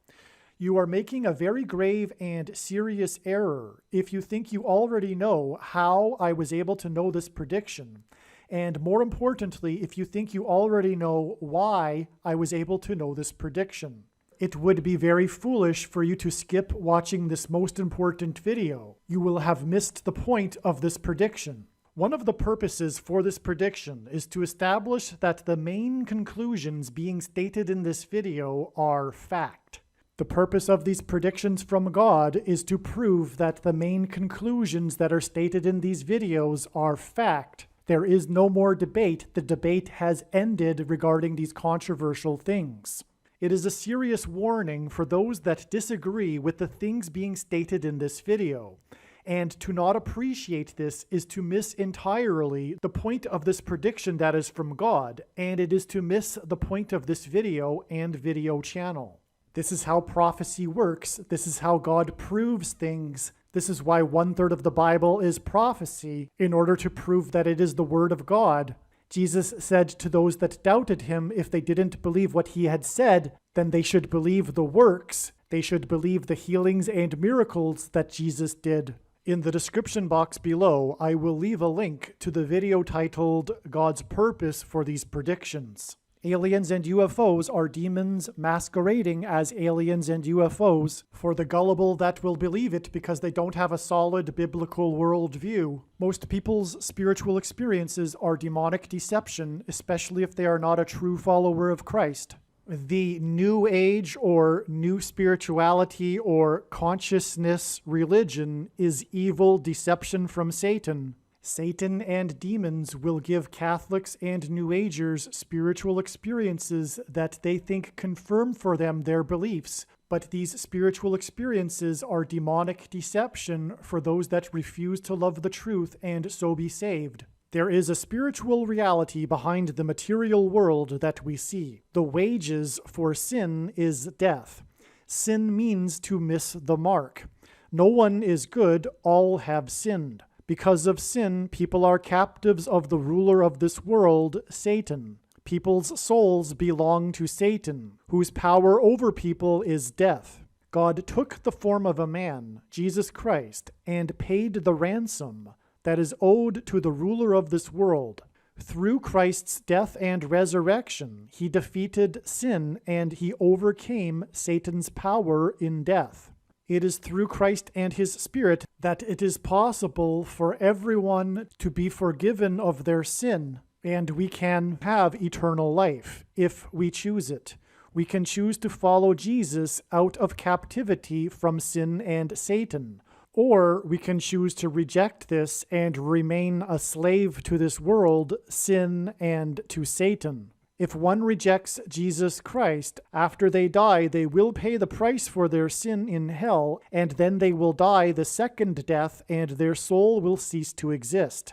You are making a very grave and serious error if you think you already know how I was able to know this prediction, and more importantly, if you think you already know why I was able to know this prediction. It would be very foolish for you to skip watching this most important video. You will have missed the point of this prediction. One of the purposes for this prediction is to establish that the main conclusions being stated in this video are fact. The purpose of these predictions from God is to prove that the main conclusions that are stated in these videos are fact. There is no more debate. The debate has ended regarding these controversial things. It is a serious warning for those that disagree with the things being stated in this video. And to not appreciate this is to miss entirely the point of this prediction that is from God, and it is to miss the point of this video and video channel. This is how prophecy works. This is how God proves things. This is why 1/3 of the Bible is prophecy, in order to prove that it is the Word of God. Jesus said to those that doubted him, if they didn't believe what he had said, then they should believe the works. They should believe the healings and miracles that Jesus did. In the description box below, I will leave a link to the video titled God's Purpose for These Predictions. Aliens and UFOs are demons masquerading as aliens and UFOs for the gullible that will believe it because they don't have a solid biblical worldview. Most people's spiritual experiences are demonic deception, especially if they are not a true follower of Christ. The New Age or New Spirituality or Consciousness religion is evil deception from Satan. Satan and demons will give Catholics and New Agers spiritual experiences that they think confirm for them their beliefs, but these spiritual experiences are demonic deception for those that refuse to love the truth and so be saved. There is a spiritual reality behind the material world that we see. The wages for sin is death. Sin means to miss the mark. No one is good, all have sinned. Because of sin, people are captives of the ruler of this world, Satan. People's souls belong to Satan, whose power over people is death. God took the form of a man, Jesus Christ, and paid the ransom that is owed to the ruler of this world. Through Christ's death and resurrection, he defeated sin and he overcame Satan's power in death. It is through Christ and his Spirit that it is possible for everyone to be forgiven of their sin, and we can have eternal life if we choose it. We can choose to follow Jesus out of captivity from sin and Satan, or we can choose to reject this and remain a slave to this world, sin, and to Satan. If one rejects Jesus Christ, after they die, they will pay the price for their sin in hell, and then they will die the second death, and their soul will cease to exist.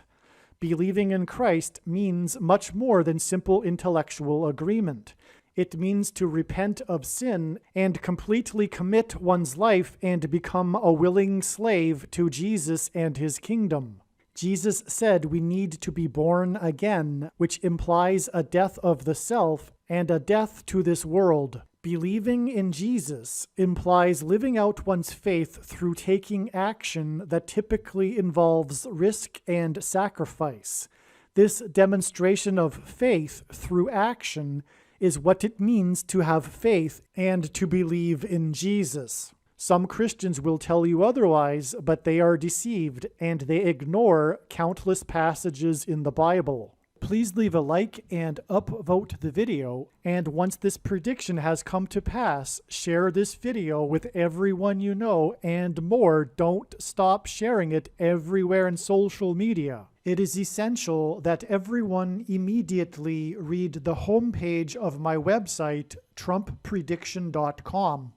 Believing in Christ means much more than simple intellectual agreement. It means to repent of sin and completely commit one's life and become a willing slave to Jesus and his kingdom. Jesus said we need to be born again, which implies a death of the self and a death to this world. Believing in Jesus implies living out one's faith through taking action that typically involves risk and sacrifice. This demonstration of faith through action is what it means to have faith and to believe in Jesus. Some Christians will tell you otherwise, but they are deceived and they ignore countless passages in the Bible. Please leave a like and upvote the video, and once this prediction has come to pass, share this video with everyone you know, and more, don't stop sharing it everywhere in social media. It is essential that everyone immediately read the homepage of my website, TrumpPrediction.com.